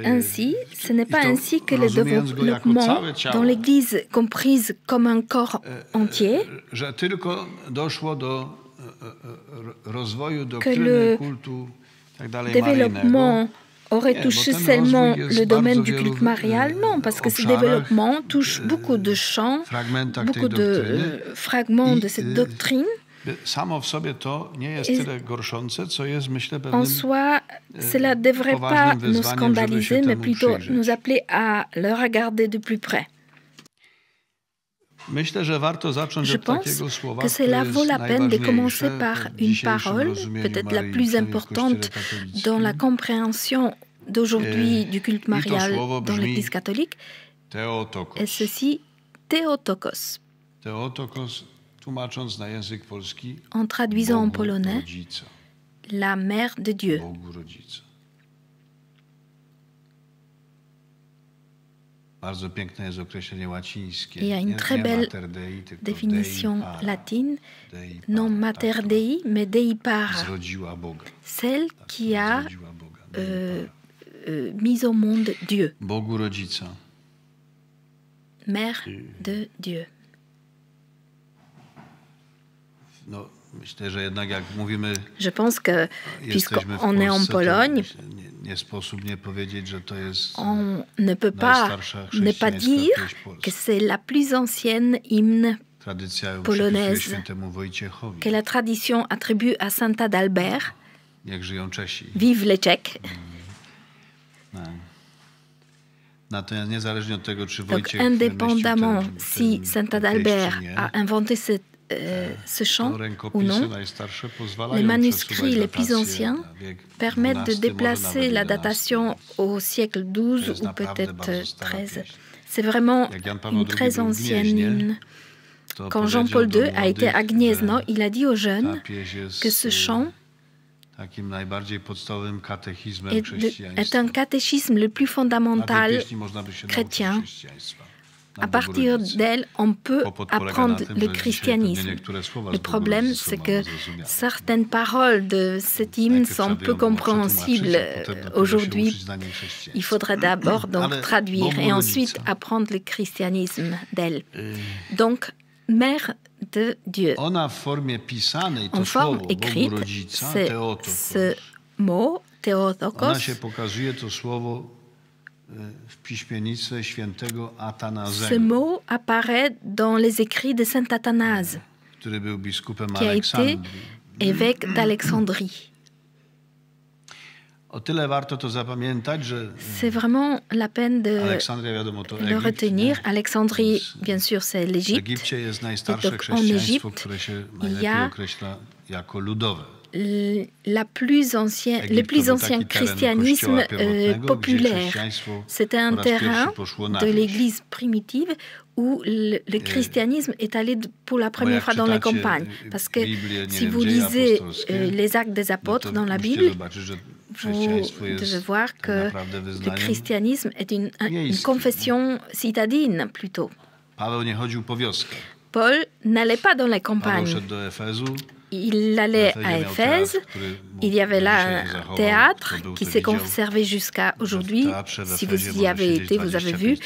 Ainsi, ce n'est pas ainsi que le développement dans l'Église comprise comme un corps entier, que le développement aurait touché seulement le domaine du culte marial. Non, parce que ce développement touche beaucoup de champs, beaucoup de fragments de cette doctrine. En soi, cela ne devrait pas nous scandaliser, mais plutôt nous appeler à le regarder de plus près. Je pense que cela vaut la peine de commencer par une parole, peut-être la plus importante dans la compréhension d'aujourd'hui du culte marial dans l'Église catholique, et ceci, Theotokos. en traduisant en polonais la mère de Dieu. Il y a une très belle définition latine, non mater Dei, mais Dei para, celle qui a mis au monde Dieu, mère de Dieu. Je pense que, puisqu'on est en Pologne, on ne peut pas ne pas dire que c'est la plus ancienne hymne polonaise, que la tradition attribue à Saint Adalbert. Vive les Tchèques! Donc, indépendamment si Saint Adalbert a inventé ce chant ou non, les manuscrits les plus anciens permettent de déplacer la datation au siècle XII ou peut-être XIII. C'est vraiment une très ancienne hymne. Quand Jean-Paul II a été à Gniezno, il a dit aux jeunes que ce chant est un catéchisme le plus fondamental chrétien. À partir d'elle, on peut apprendre le christianisme. Le problème, c'est que certaines paroles de cet hymne sont peu compréhensibles aujourd'hui. Il faudrait d'abord donc traduire et ensuite apprendre le christianisme d'elle. Donc, mère de Dieu. En forme écrite, c'est ce mot, Theotokos, ce mot apparaît dans les écrits de saint Athanase, qui a été évêque d'Alexandrie. C'est vraiment la peine de le retenir. Alexandrie, bien sûr, c'est l'Égypte. Et donc, en Égypte, il y a le plus ancien christianisme populaire. C'était un terrain de l'Église primitive où le christianisme est allé pour la première fois dans les campagnes. Parce que si vous lisez les Actes des Apôtres dans la Bible, vous devez voir que le christianisme est une confession citadine plutôt. Paul n'allait pas dans les campagnes. Il allait à Éphèse, il y avait là un théâtre qui s'est conservé jusqu'à aujourd'hui. Si vous y avez été, vous avez vu.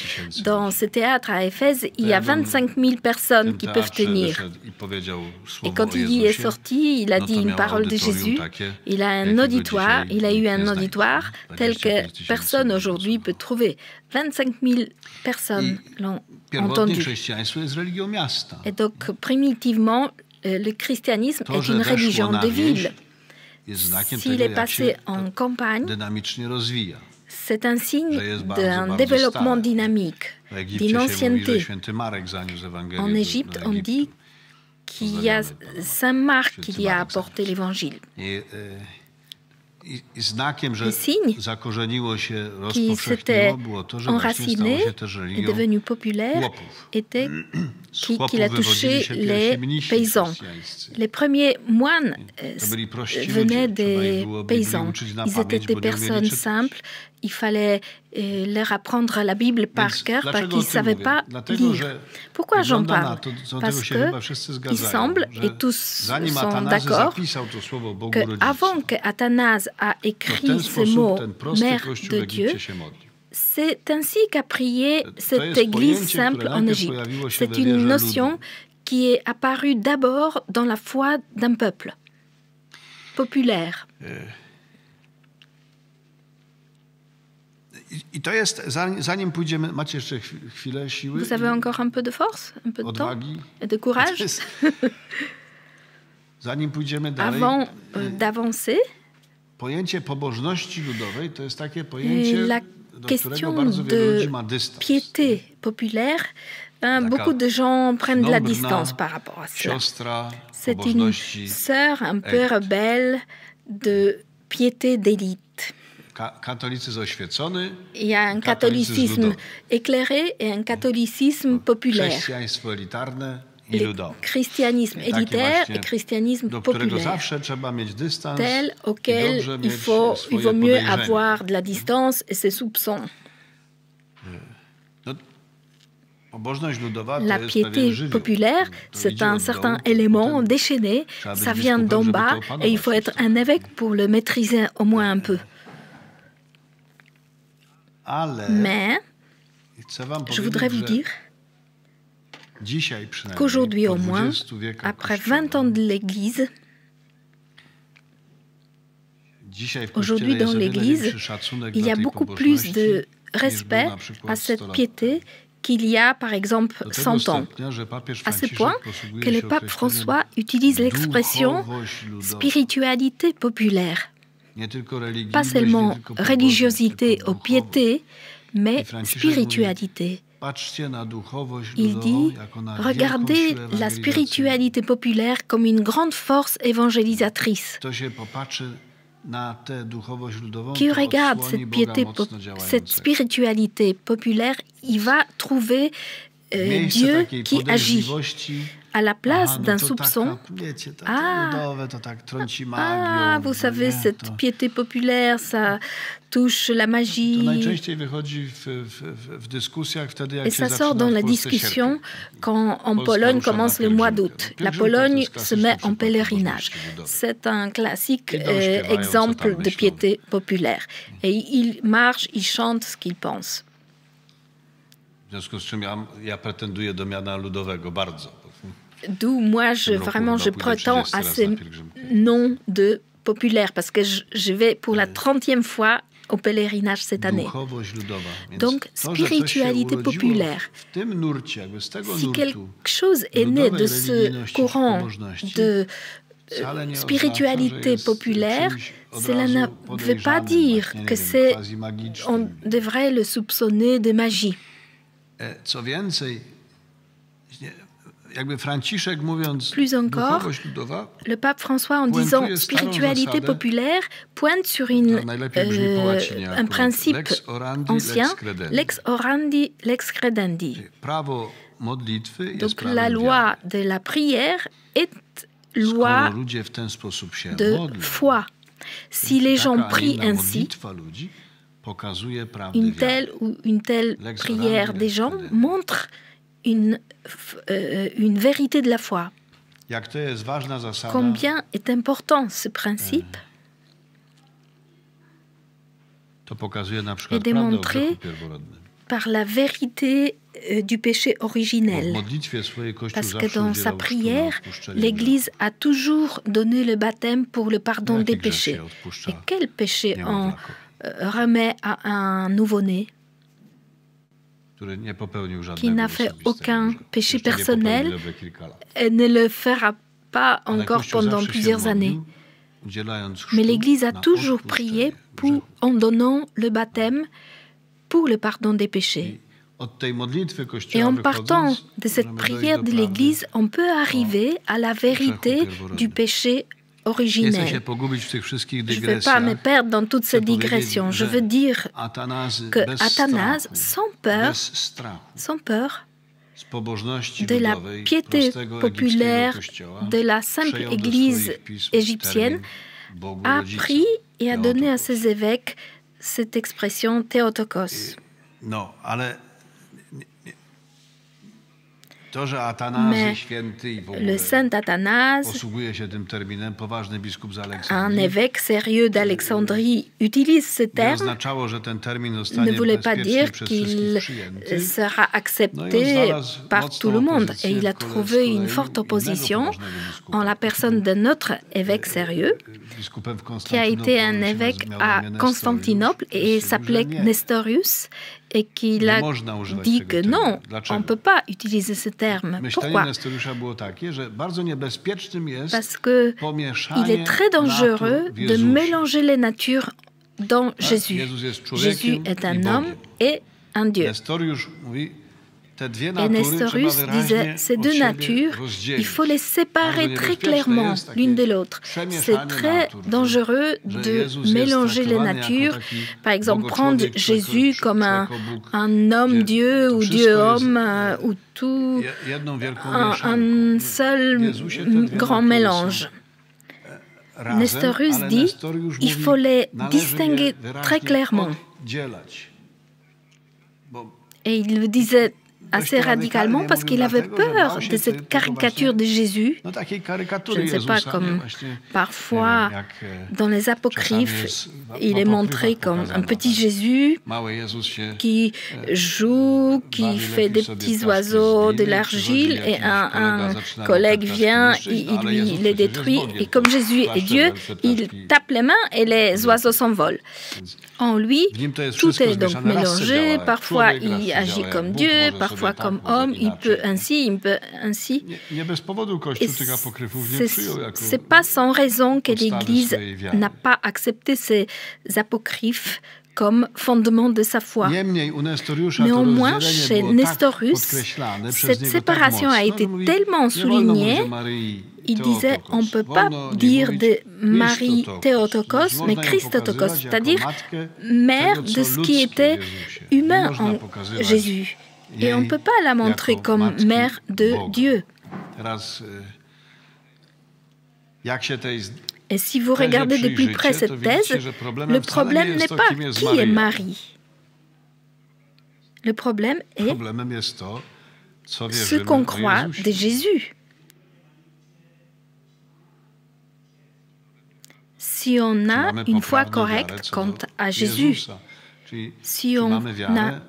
Dans ce théâtre à Éphèse, il y a 25 000 personnes qui peuvent tenir. Et quand il y est sorti, il a dit une parole de Jésus. Il a eu un auditoire tel que personne aujourd'hui peut trouver. 25 000 personnes l'ont entendu. Et donc, primitivement, le christianisme est une religion de ville. S'il est passé en campagne, c'est un signe d'un développement dynamique, d'une ancienneté. En Égypte, on dit qu'il y a Saint Marc qui a apporté l'Évangile. Le signe qui s'était enraciné et devenu populaire était qu'il a touché les paysans. Les premiers moines venaient des paysans. Ils étaient des personnes simples. Il fallait leur apprendre la Bible par cœur parce qu'ils ne savaient pas lire. Pourquoi j'en parle? Parce qu'il semble, et tous sont d'accord, qu'avant que Athanase a écrit ce mot « Mère de Dieu », c'est ainsi qu'a prié cette église simple en Égypte. C'est une notion qui est apparue d'abord dans la foi d'un peuple populaire. Vous avez encore un peu de force, un peu de temps et de courage avant d'avancer. La question de piété populaire, beaucoup de gens prennent de la distance par rapport à cela. C'est une sœur un peu rebelle de piété d'élite. Il y a un catholicisme éclairé et un catholicisme populaire. le christianisme élitaire et le christianisme populaire, tel auquel il vaut mieux avoir de la distance et ses soupçons. La piété populaire, c'est un certain élément déchaîné, ça vient d'en bas et il faut être un évêque pour le maîtriser au moins un peu. Mais je voudrais vous dire qu'aujourd'hui au moins, après 20 ans de l'Église, aujourd'hui dans l'Église, il y a beaucoup plus de respect à cette piété qu'il y a, par exemple, 100 ans, à ce point que le pape François utilise l'expression « spiritualité populaire ». Pas seulement religiosité ou piété, mais spiritualité. Il dit « Regardez la spiritualité populaire comme une grande force évangélisatrice ». Qui regarde cette piété, cette spiritualité populaire, il va trouver Dieu qui agit. À la place d'un soupçon, vous savez, cette piété populaire, ça touche la magie. Et ça sort dans la discussion quand en Pologne commence le mois d'août. La Pologne se met en pèlerinage. C'est un classique exemple de piété populaire. Et ils marchent, ils chantent ce qu'ils pensent. D'où moi, je prétends à ces noms de populaire, parce que je vais pour la 30e fois au pèlerinage cette année. Donc, spiritualité populaire. Si quelque chose est né de ce courant de spiritualité populaire, cela ne veut pas dire que on devrait le soupçonner de magie. Plus encore, le pape François, en disant spiritualité populaire, pointe sur un principe ancien, lex orandi, lex credendi. Donc la loi de la prière est loi de foi. Si les gens prient ainsi, une telle ou une telle prière des gens montre une vérité de la foi. Combien est important ce principe est démontré par la vérité du péché originel. Parce que dans sa prière, l'Église a toujours donné le baptême pour le pardon des péchés. Et quel péché on remet à un nouveau-né qui n'a fait aucun péché personnel et ne le fera pas encore pendant plusieurs années. Mais l'Église a toujours prié en donnant le baptême pour le pardon des péchés. Et en partant de cette prière de l'Église, on peut arriver à la vérité du péché originel. Je ne vais pas me perdre dans toute cette digression. Je veux dire que Athanase, sans peur de la piété populaire de la simple Église égyptienne, a pris et a donné à ses évêques cette expression Theotokos. Mais le saint Athanase, un évêque sérieux d'Alexandrie, utilise ce terme, ne voulait pas dire qu'il sera accepté par tout le monde. Et il a trouvé une forte opposition en la personne d'un autre évêque sérieux, qui a été un évêque à Constantinople et s'appelait Nestorius, et qu'il a dit que non, on ne peut pas utiliser ce terme. Pourquoi? Parce qu'il est très dangereux de mélanger les natures dans Jésus. Jésus est un homme et un Dieu. Et Nestorius disait, ces deux natures, il faut les séparer très clairement l'une de l'autre. C'est très dangereux de mélanger les natures. Par exemple, prendre Jésus comme un homme-dieu ou Dieu-homme ou tout, un seul grand mélange. Nestorius dit, il faut les distinguer très clairement. Et il le disait assez radicalement parce qu'il avait peur de cette caricature de Jésus. Je ne sais pas, comme parfois dans les apocryphes, il est montré comme un petit Jésus qui joue, qui fait des petits oiseaux de l'argile et un collègue vient, il lui les détruit et comme Jésus est Dieu, il tape les mains et les oiseaux s'envolent. En lui, tout est donc mélangé. Parfois, il agit comme Dieu, parfois comme homme. Il peut ainsi, il peut ainsi. C'est pas sans raison que l'Église n'a pas accepté ces apocryphes comme fondement de sa foi. Néanmoins, chez Nestorius, cette séparation a été tellement soulignée. Il disait, on ne peut pas dire de Marie Théotokos, mais Christotokos, c'est-à-dire mère de ce qui était humain en Jésus. Et on ne peut pas la montrer comme mère de Dieu. Et si vous regardez de plus près cette thèse, le problème n'est pas qui est Marie. Le problème est ce qu'on croit de Jésus. Si on a une foi correcte quant à Jésus, si on a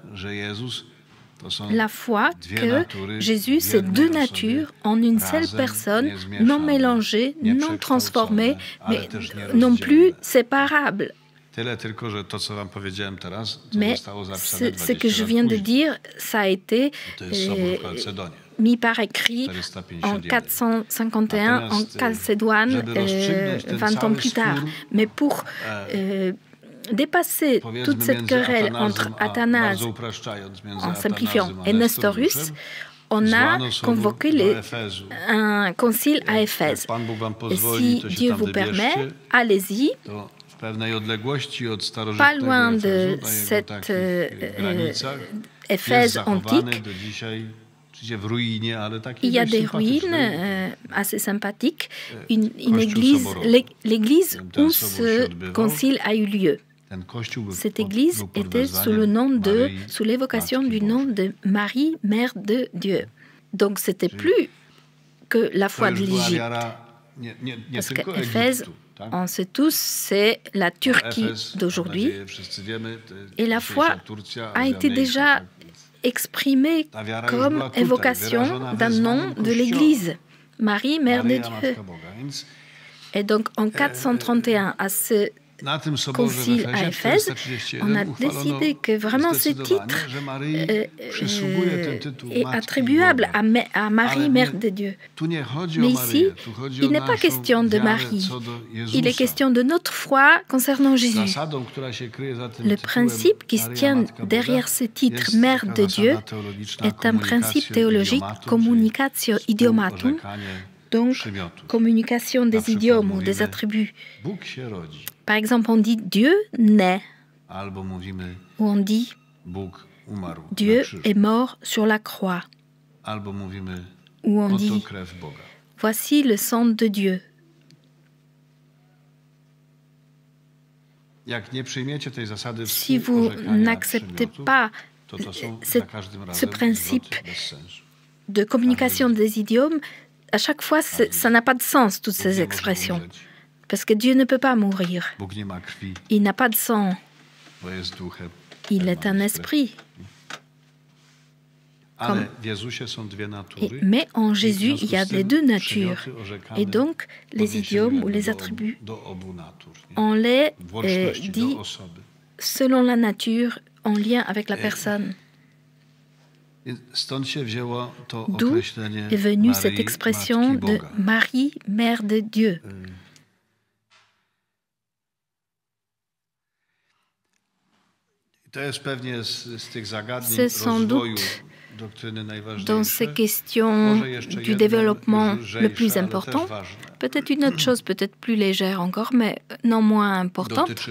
la foi que Jésus, c'est deux natures en une seule personne, non mélangées, non transformées, mais non plus séparables. Mais ce que je viens de dire, ça a été mis par écrit en 451 en Chalcédoine, 20 ans plus tard. Mais pour dépasser toute cette querelle entre Athanase, en simplifiant, et Nestorius, on a convoqué un concile à Éphèse. Et si Dieu vous permet, allez-y. Pas loin de cette Éphèse antique, il y a des ruines assez sympathiques, une église, l'église où ce concile a eu lieu. Cette église était sous l'évocation du nom de Marie, Mère de Dieu. Donc c'était plus que la foi de l'Égypte. Parce qu'Éphèse, on sait tous, c'est la Turquie d'aujourd'hui. Et la foi a été déjà exprimée comme évocation d'un nom de l'Église, Marie, Mère de Dieu. Et donc en 431, à ce concile à Éphèse, on a décidé que vraiment ce titre est attribuable à Marie, Mère de Dieu. Mais ici, il n'est pas question de Marie. Il est question de notre foi concernant Jésus. Le principe qui se tient derrière ce titre Mère de Dieu est un principe théologique, communicatio idiomatum, donc communication des idiomes ou des attributs. Par exemple, on dit Dieu naît, ou on dit Dieu est mort sur la croix, ou on dit voici le sang de Dieu. Si vous n'acceptez pas ce principe de communication des idiomes, à chaque fois, ça n'a pas de sens, toutes ces expressions. Parce que Dieu ne peut pas mourir. Il n'a pas de sang. Il est un esprit. Mais en Jésus, il y a les deux natures. Et donc, les idiomes ou les attributs, on les dit selon la nature, en lien avec la personne. D'où est venue cette expression de Marie, Mère de Dieu. C'est sans doute dans ces questions du développement le plus important. Peut-être une autre chose, peut-être plus légère encore, mais non moins importante.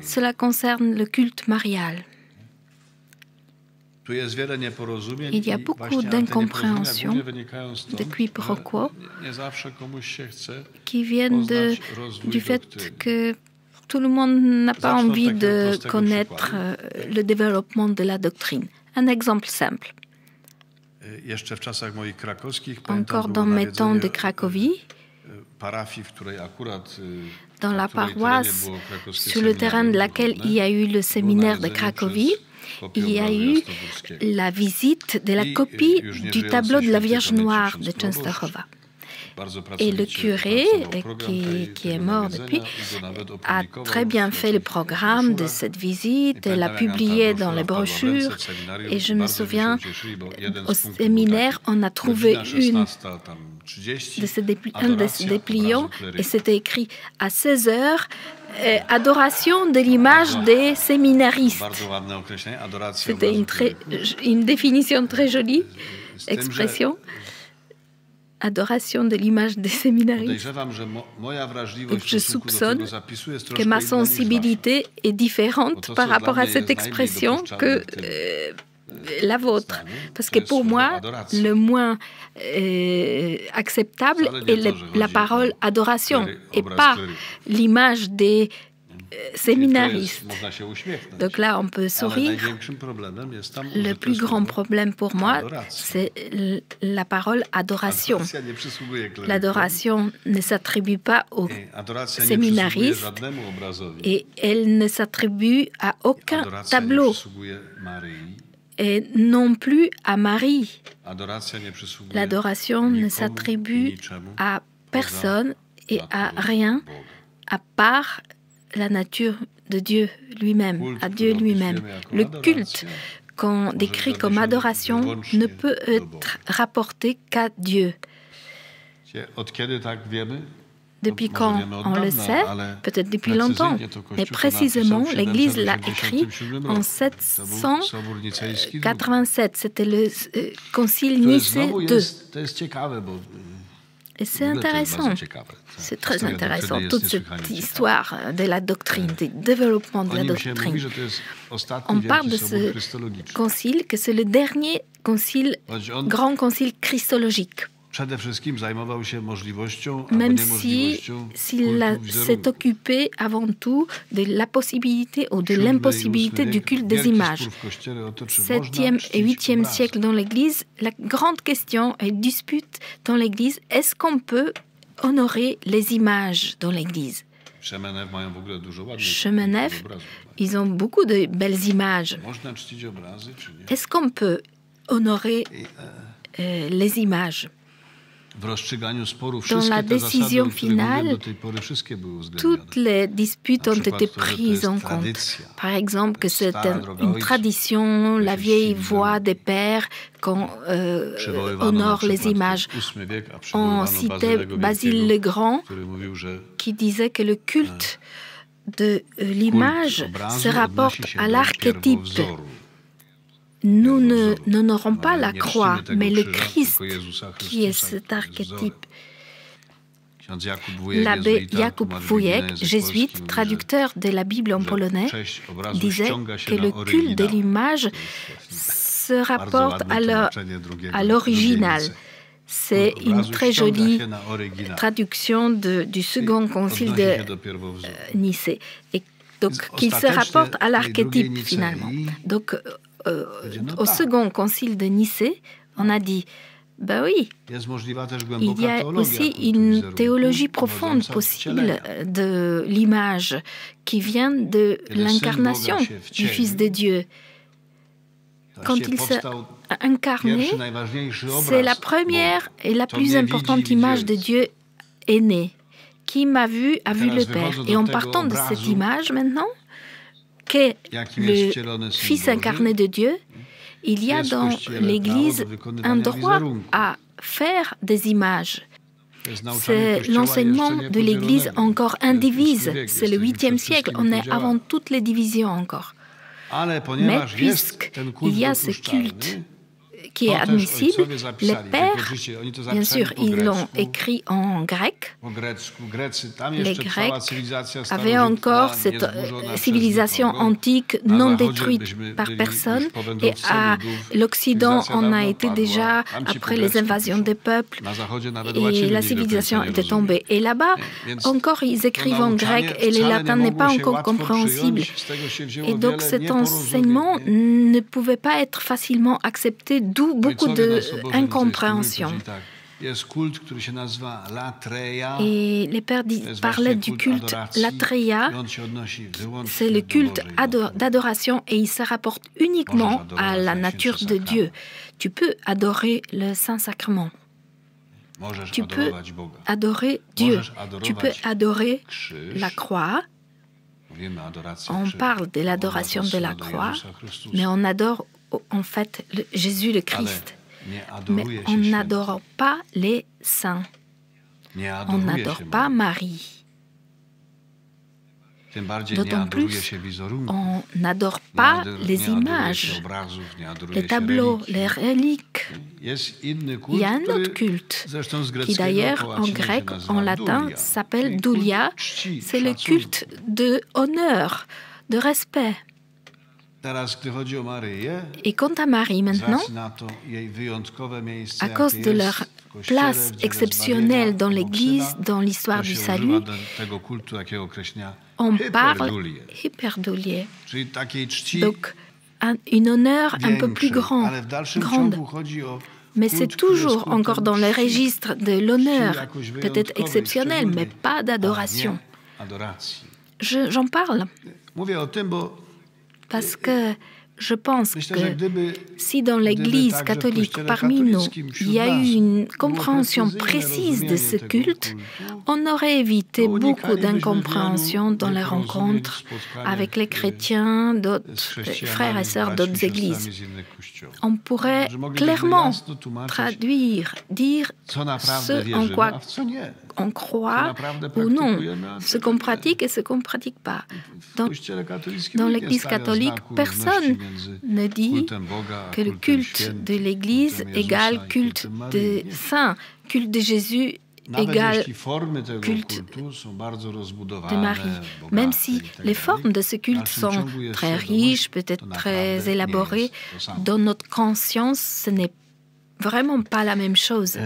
Cela concerne le culte marial. Il y a beaucoup d'incompréhensions, de quiproquos, qui viennent du fait que tout le monde n'a pas envie de connaître le développement de la doctrine. Un exemple simple. Encore dans mes temps de Cracovie, dans la paroisse sur le terrain de laquelle il y a eu le séminaire de Cracovie, il y a eu la visite de la copie du tableau de la Vierge Noire de Częstochowa. Et le curé, qui est mort depuis, a très bien fait le programme de cette visite, elle l'a publié dans les brochures. Et je me souviens, au séminaire, on a trouvé un de ces dépliants, et c'était écrit à 16 heures, adoration de l'image des séminaristes. C'était une définition très jolie, expression. Adoration de l'image des séminaristes. Donc je soupçonne que ma sensibilité est différente par rapport à cette expression que la vôtre. Parce que pour moi, le moins acceptable est la parole adoration et pas l'image des séminaristes. Donc là, on peut sourire. Le plus grand problème pour moi, c'est la parole adoration. L'adoration ne s'attribue pas aux séminaristes et elle ne s'attribue à aucun tableau. Et non plus à Marie. L'adoration ne s'attribue à personne et à rien à part la nature de Dieu lui-même, à Dieu lui-même. Le culte qu'on décrit comme adoration ne peut être rapporté qu'à Dieu. Depuis quand on le sait, peut-être depuis longtemps, mais précisément l'Église l'a écrit en 787. C'était le concile Nicée II. Et c'est intéressant, c'est très intéressant, toute cette histoire de la doctrine, du développement de la doctrine. On parle de ce concile, que c'est le dernier concile, grand concile christologique. Même s'il s'est occupé avant tout de la possibilité ou de l'impossibilité du culte des images. 7e et 8e siècle dans l'Église, la grande question et dispute dans l'Église, est-ce qu'on peut honorer les images dans l'Église? Chemenef, ils ont beaucoup de belles images. Est-ce qu'on peut honorer les images? Dans la décision finale, toutes les disputes ont été prises en compte. Par exemple, que c'est une tradition, la vieille voie des pères, qu'on honore les images. On citait Basile le Grand, qui disait que le culte de l'image se rapporte à l'archétype. Nous n'honorons pas la croix, mais le Christ qui est cet archétype. L'abbé Jakub Wujek, jésuite, traducteur de la Bible en polonais, disait que le culte de l'image se rapporte à l'original. C'est une très jolie traduction du second concile de Nicée. Et donc, qu'il se rapporte à l'archétype finalement. Donc, au second concile de Nicée, on a dit, ben oui, il y a aussi une théologie profonde possible de l'image qui vient de l'incarnation du Fils de Dieu. Quand il s'est incarné, c'est la première et la plus importante image de Dieu est née. Qui m'a vu a vu le Père. Et en partant de cette image maintenant, qu'est le Fils incarné de Dieu, il y a dans l'Église un droit à faire des images. C'est l'enseignement de l'Église encore indivise. C'est le 8e siècle, on est avant toutes les divisions encore. Mais puisqu'il y a ce culte qui est admissible. Les pères, bien sûr, ils l'ont écrit en grec. Les Grecs avaient encore cette civilisation antique non détruite par personne. Et à l'Occident, on a été déjà, après les invasions des peuples, et la civilisation était tombée. Et là-bas, encore, ils écrivent en grec et le latin n'est pas encore compréhensible. Et donc, cet enseignement ne pouvait pas être facilement accepté, d'où beaucoup d'incompréhension. Et les pères parlaient du culte latreia, c'est le culte d'adoration et il se rapporte uniquement à la nature de Dieu. Tu peux adorer le Saint-Sacrement. Tu peux adorer Dieu. Tu peux adorer la croix. On parle de l'adoration de la croix, mais on adore en fait Jésus le Christ. Mais on n'adore pas les saints. On n'adore pas Marie. D'autant plus, on n'adore pas les images, les tableaux, les reliques. Il y a un autre culte qui d'ailleurs en grec, en latin, s'appelle doulia. C'est le culte de honneur, de respect. Et quant à Marie maintenant, à cause de leur place exceptionnelle dans l'Église, dans l'histoire du salut, on parle hyperdoulier. Donc, une honneur un peu plus grande. Mais c'est toujours encore dans le registre de l'honneur, peut-être exceptionnel, mais pas d'adoration. J'en parle. Parce que je pense que si dans l'Église catholique parmi nous, il y a eu une compréhension précise de ce culte, on aurait évité beaucoup d'incompréhension dans les rencontres avec les chrétiens, d'autres frères et sœurs d'autres églises. On pourrait clairement traduire, dire ce en quoi on croit ou non, ce qu'on pratique et ce qu'on ne pratique pas. Dans l'Église catholique, personne ne dit que le culte de l'Église égale culte des saints, culte de Jésus égale culte de Marie. Même si les formes de ce culte sont très riches, peut-être très élaborées, dans notre conscience, ce n'est vraiment pas la même chose.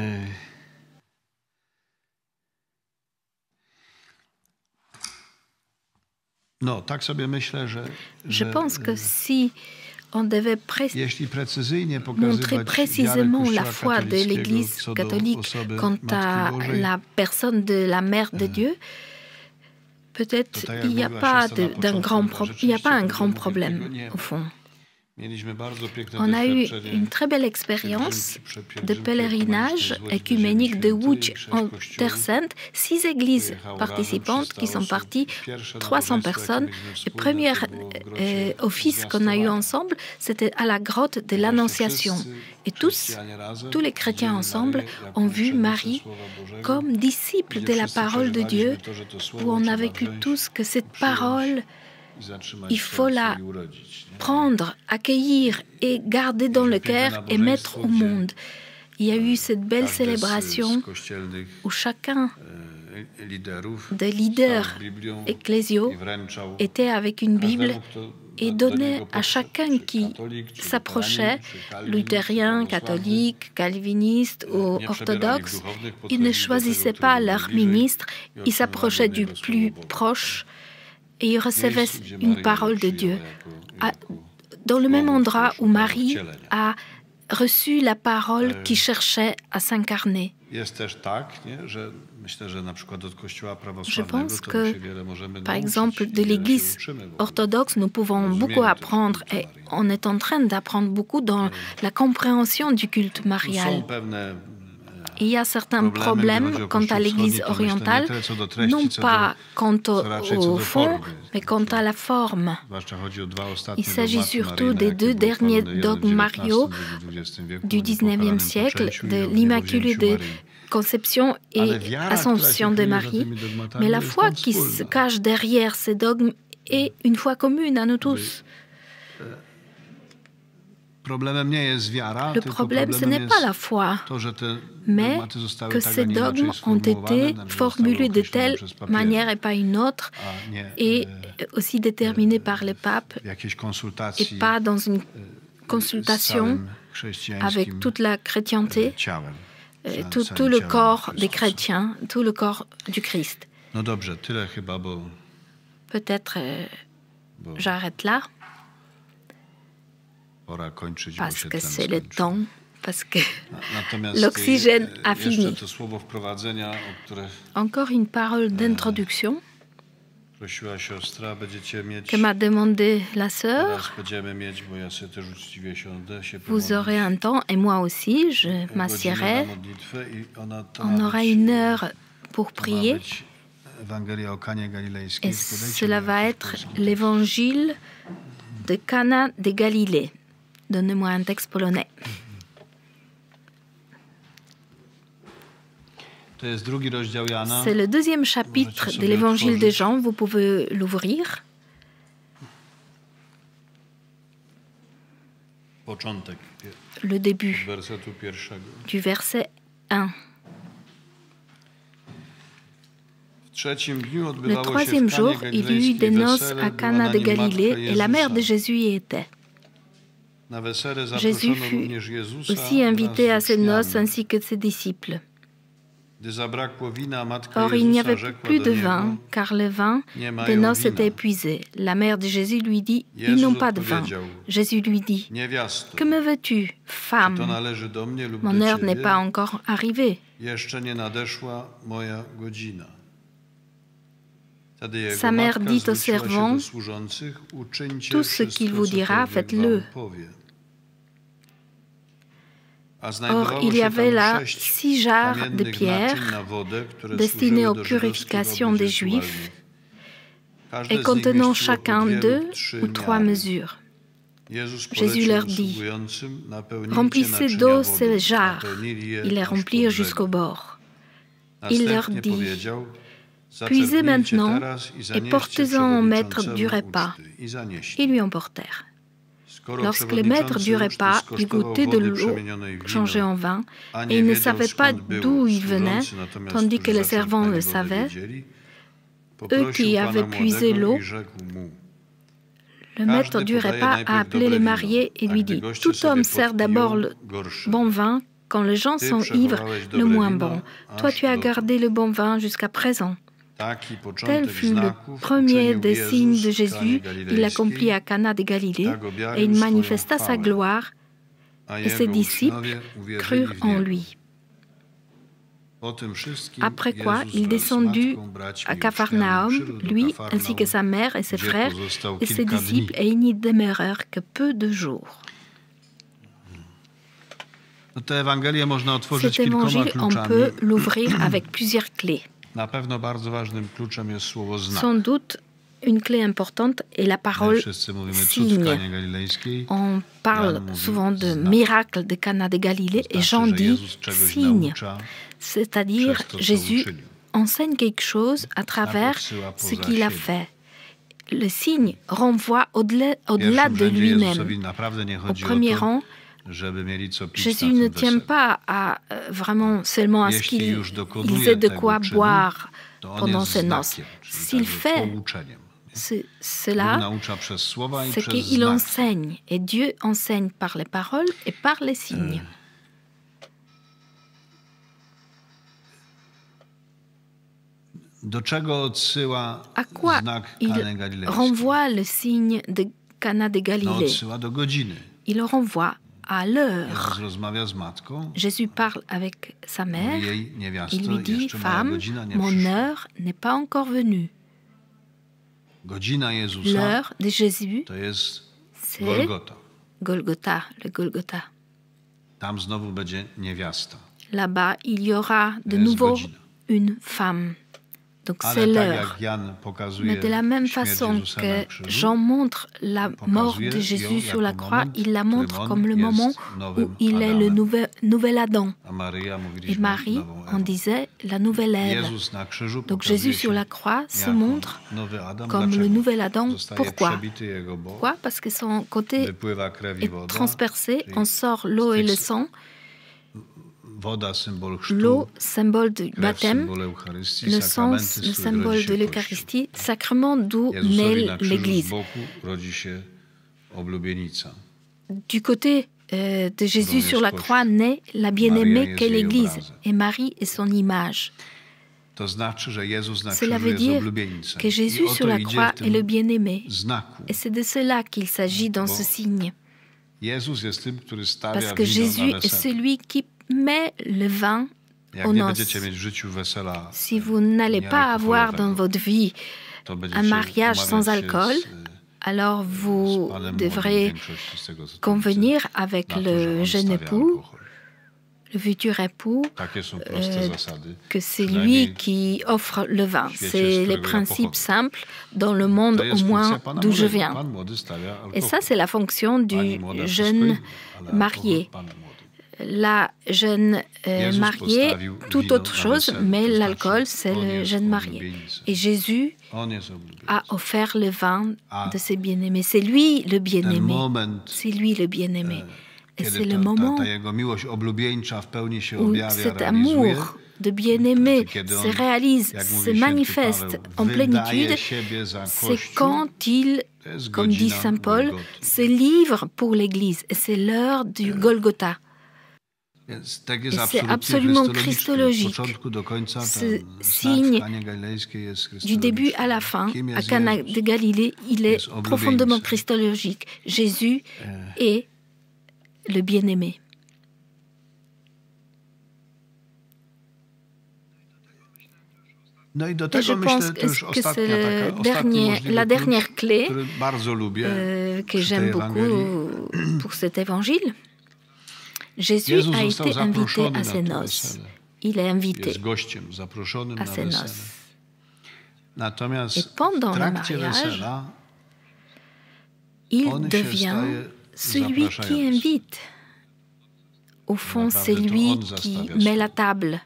Je pense que si on devait montrer précisément la foi de l'Église catholique quant à la personne de la Mère de Dieu, peut-être il n'y a pas un grand problème au fond. On a eu une très belle expérience de pèlerinage œcuménique de Łódź en Terre Sainte. 6 églises participantes qui sont parties, 300 personnes. Le premier office qu'on a eu ensemble, c'était à la grotte de l'Annonciation. Et tous les chrétiens ensemble ont vu Marie comme disciple de la parole de Dieu, où on a vécu tous que cette parole, il faut la prendre, accueillir et garder dans le cœur et mettre au monde. Il y a eu cette belle célébration où chacun des leaders ecclésiaux était avec une Bible et donnait à chacun qui s'approchait, luthérien, catholique, calviniste ou orthodoxe, ils ne choisissaient pas leur ministre, ils s'approchaient du plus proche et ils recevaient une parole de Dieu. Dans le même endroit où Marie a reçu la parole qui cherchait à s'incarner. Je pense que, par exemple, de l'Église orthodoxe, nous pouvons beaucoup apprendre et on est en train d'apprendre beaucoup dans la compréhension du culte marial. Il y a certains problèmes quant à l'Église orientale, non pas quant au fond, mais quant à la forme. Il s'agit surtout des 2 derniers dogmes mariaux du XIXe siècle, de l'Immaculée de Conception et Assomption de Marie. Mais la foi qui se cache derrière ces dogmes est une foi commune à nous tous. Le problème, ce n'est pas la foi, mais que ces dogmes ont été formulés de telle manière et pas une autre, et aussi déterminés par les papes, et pas dans une consultation avec toute la chrétienté, tout le corps des chrétiens, tout le corps du Christ. Peut-être j'arrête là, parce que c'est le temps, parce que l'oxygène a fini. Encore une parole d'introduction que m'a demandé la sœur. Vous aurez un temps, et moi aussi, je m'assierai. On aura 1 heure pour prier. Et cela va être l'évangile de Cana de Galilée. Donnez-moi un texte polonais. C'est le 2e chapitre de l'évangile de Jean. Vous pouvez l'ouvrir. Le début du verset 1. Le 3e jour, il y eut des noces à Cana de Galilée et la mère de Jésus y était. Jésus fut aussi invité à ces noces ainsi que ses disciples. Or, il n'y avait plus de vin, car le vin des noces était épuisé. La mère de Jésus lui dit, « Ils n'ont pas de vin. » Jésus lui dit, « Que me veux-tu, femme? Mon heure n'est pas encore arrivée. » Sa mère dit aux servants, « Tout ce qu'il vous dira, faites-le. » Or, il y avait là 6 jarres de pierre destinés aux purifications des Juifs et contenant chacun 2 ou 3 mesures. Jésus leur dit, « Remplissez d'eau ces jarres. » Ils les remplirent jusqu'au bord. Il leur dit, « Puisez maintenant et portez-en au maître du repas. » Ils lui emportèrent. Lorsque le maître du repas eut goûté de l'eau changée en vin, et il ne savait pas d'où il venait, tandis que les servants le savaient, eux qui avaient puisé l'eau, le maître du repas a appelé les mariés et lui dit, « Tout homme sert d'abord le bon vin quand les gens sont ivres, le moins bon. Toi, tu as gardé le bon vin jusqu'à présent. » Tel fut le premier des signes de Jésus. Il l'accomplit à Cana de Galilée et il manifesta sa gloire et ses disciples crurent en lui. Après quoi, il descendit à Capharnaüm, lui ainsi que sa mère et ses frères et ses disciples, et ils n'y demeurèrent que peu de jours. Cet évangile, on peut l'ouvrir avec plusieurs clés. Sans doute, une clé importante est la parole signe. On parle souvent de miracle de Cana de Galilée et Jean dit signe, c'est-à-dire Jésus enseigne quelque chose à travers ce qu'il a fait. Le signe renvoie au-delà de lui-même. Au premier rang, Jésus ne tient pas vraiment seulement à ce qu'ils aient de quoi boire pendant ces noces. S'il fait cela, c'est qu'il enseigne. Et Dieu enseigne par les paroles et par les signes. À quoi il renvoie le signe de Cana de Galilée? Il le renvoie à l'heure. Jésus parle avec sa mère. Il lui dit, « Femme, mon heure n'est pas encore venue. » L'heure de Jésus, c'est Golgotha, le Golgotha. Là-bas, il y aura de nouveau une femme. Donc c'est l'heure. Mais de la même façon que Jean montre la mort de Jésus sur la croix, il la montre comme le moment où il est le nouvel Adam. Et Marie en disait la nouvelle Ève. Donc Jésus sur la croix se montre comme le nouvel Adam. Pourquoi? Pourquoi? Parce que son côté est transpercé, on sort l'eau et le sang. L'eau, symbole du baptême, le sang, le symbole de l'Eucharistie, sacrement d'où naît l'Église. Du côté de Jésus sur la croix naît la bien-aimée qu'est l'Église, et Marie est son image. Cela veut dire que Jésus sur la croix est le bien-aimé, et c'est de cela qu'il s'agit dans ce signe. Parce que Jésus est celui qui met le vin aux noces. Si vous n'allez pas avoir dans votre vie un mariage sans alcool, alors vous devrez convenir avec le jeune époux, le futur époux, que c'est lui qui offre le vin. C'est les principes simples dans le monde au moins d'où je viens. Et ça, c'est la fonction du jeune marié. La jeune mariée, tout autre chose, mais l'alcool, c'est le jeune marié. Et Jésus a offert le vin de ses bien-aimés. C'est lui le bien-aimé. C'est lui le bien-aimé. Et c'est le moment où cet amour de bien-aimé se réalise, se manifeste en plénitude. C'est quand il, comme dit saint Paul, se livre pour l'Église. Et c'est l'heure du Golgotha. Et c'est absolument christologique. Ce signe, du début à la fin, à Cana de Galilée, il est profondément christologique. Jésus est le bien-aimé. Et je pense que c'est la dernière clé que j'aime beaucoup pour cet évangile. Jésus a été invité à ses noces. Il est invité à ses noces. Et pendant le mariage, il devient celui qui invite. Au fond, c'est lui qui met la table.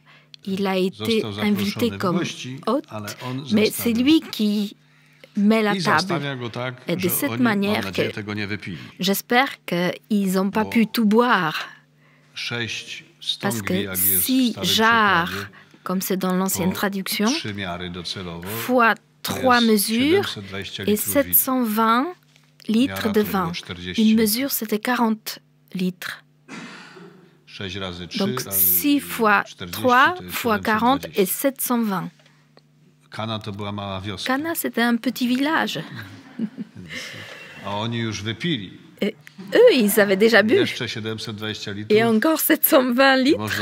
Il a été invité comme hôte, mais c'est lui qui met la table. Et de cette manière, j'espère qu'ils n'ont pas pu tout boire. Parce que si jarres, comme c'est dans l'ancienne traduction, fois 3 mesures et 720 litres de vin. Une mesure, c'était 40 litres. Donc 6 fois 3 fois 40 et 720. Cana, c'était un petit village. Et eux, ils avaient déjà bu. Et encore 720 litres.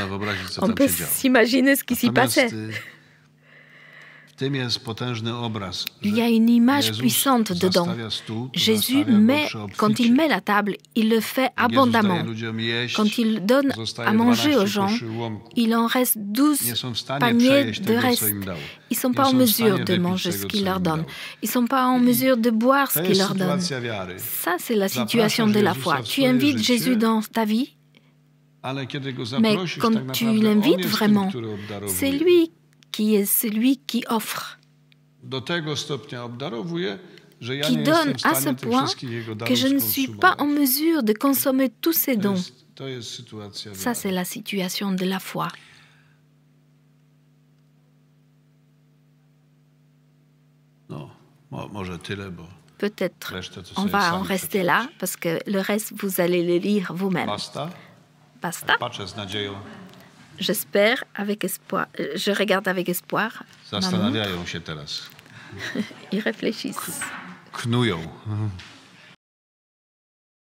On peut s'imaginer ce qui s'y passait. Il y a une image puissante dedans. Jésus quand il met la table, il le fait abondamment. Quand il donne à manger aux gens, il en reste 12 paniers de reste. Ils ne sont pas en mesure de manger ce qu'il leur donne. Ils ne sont pas en mesure de boire ce qu'il leur donne. Ça, c'est la situation de la foi. Tu invites Jésus dans ta vie, mais quand tu l'invites vraiment, c'est lui qui est celui qui offre, qui donne à ce point que je ne suis pas en mesure de consommer tous ces dons. Ça, c'est la situation de la foi. Peut-être on va en rester là, parce que le reste, vous allez le lire vous-même. Basta. J'espère avec espoir. Je regarde avec espoir. Ils réfléchissent. Knują.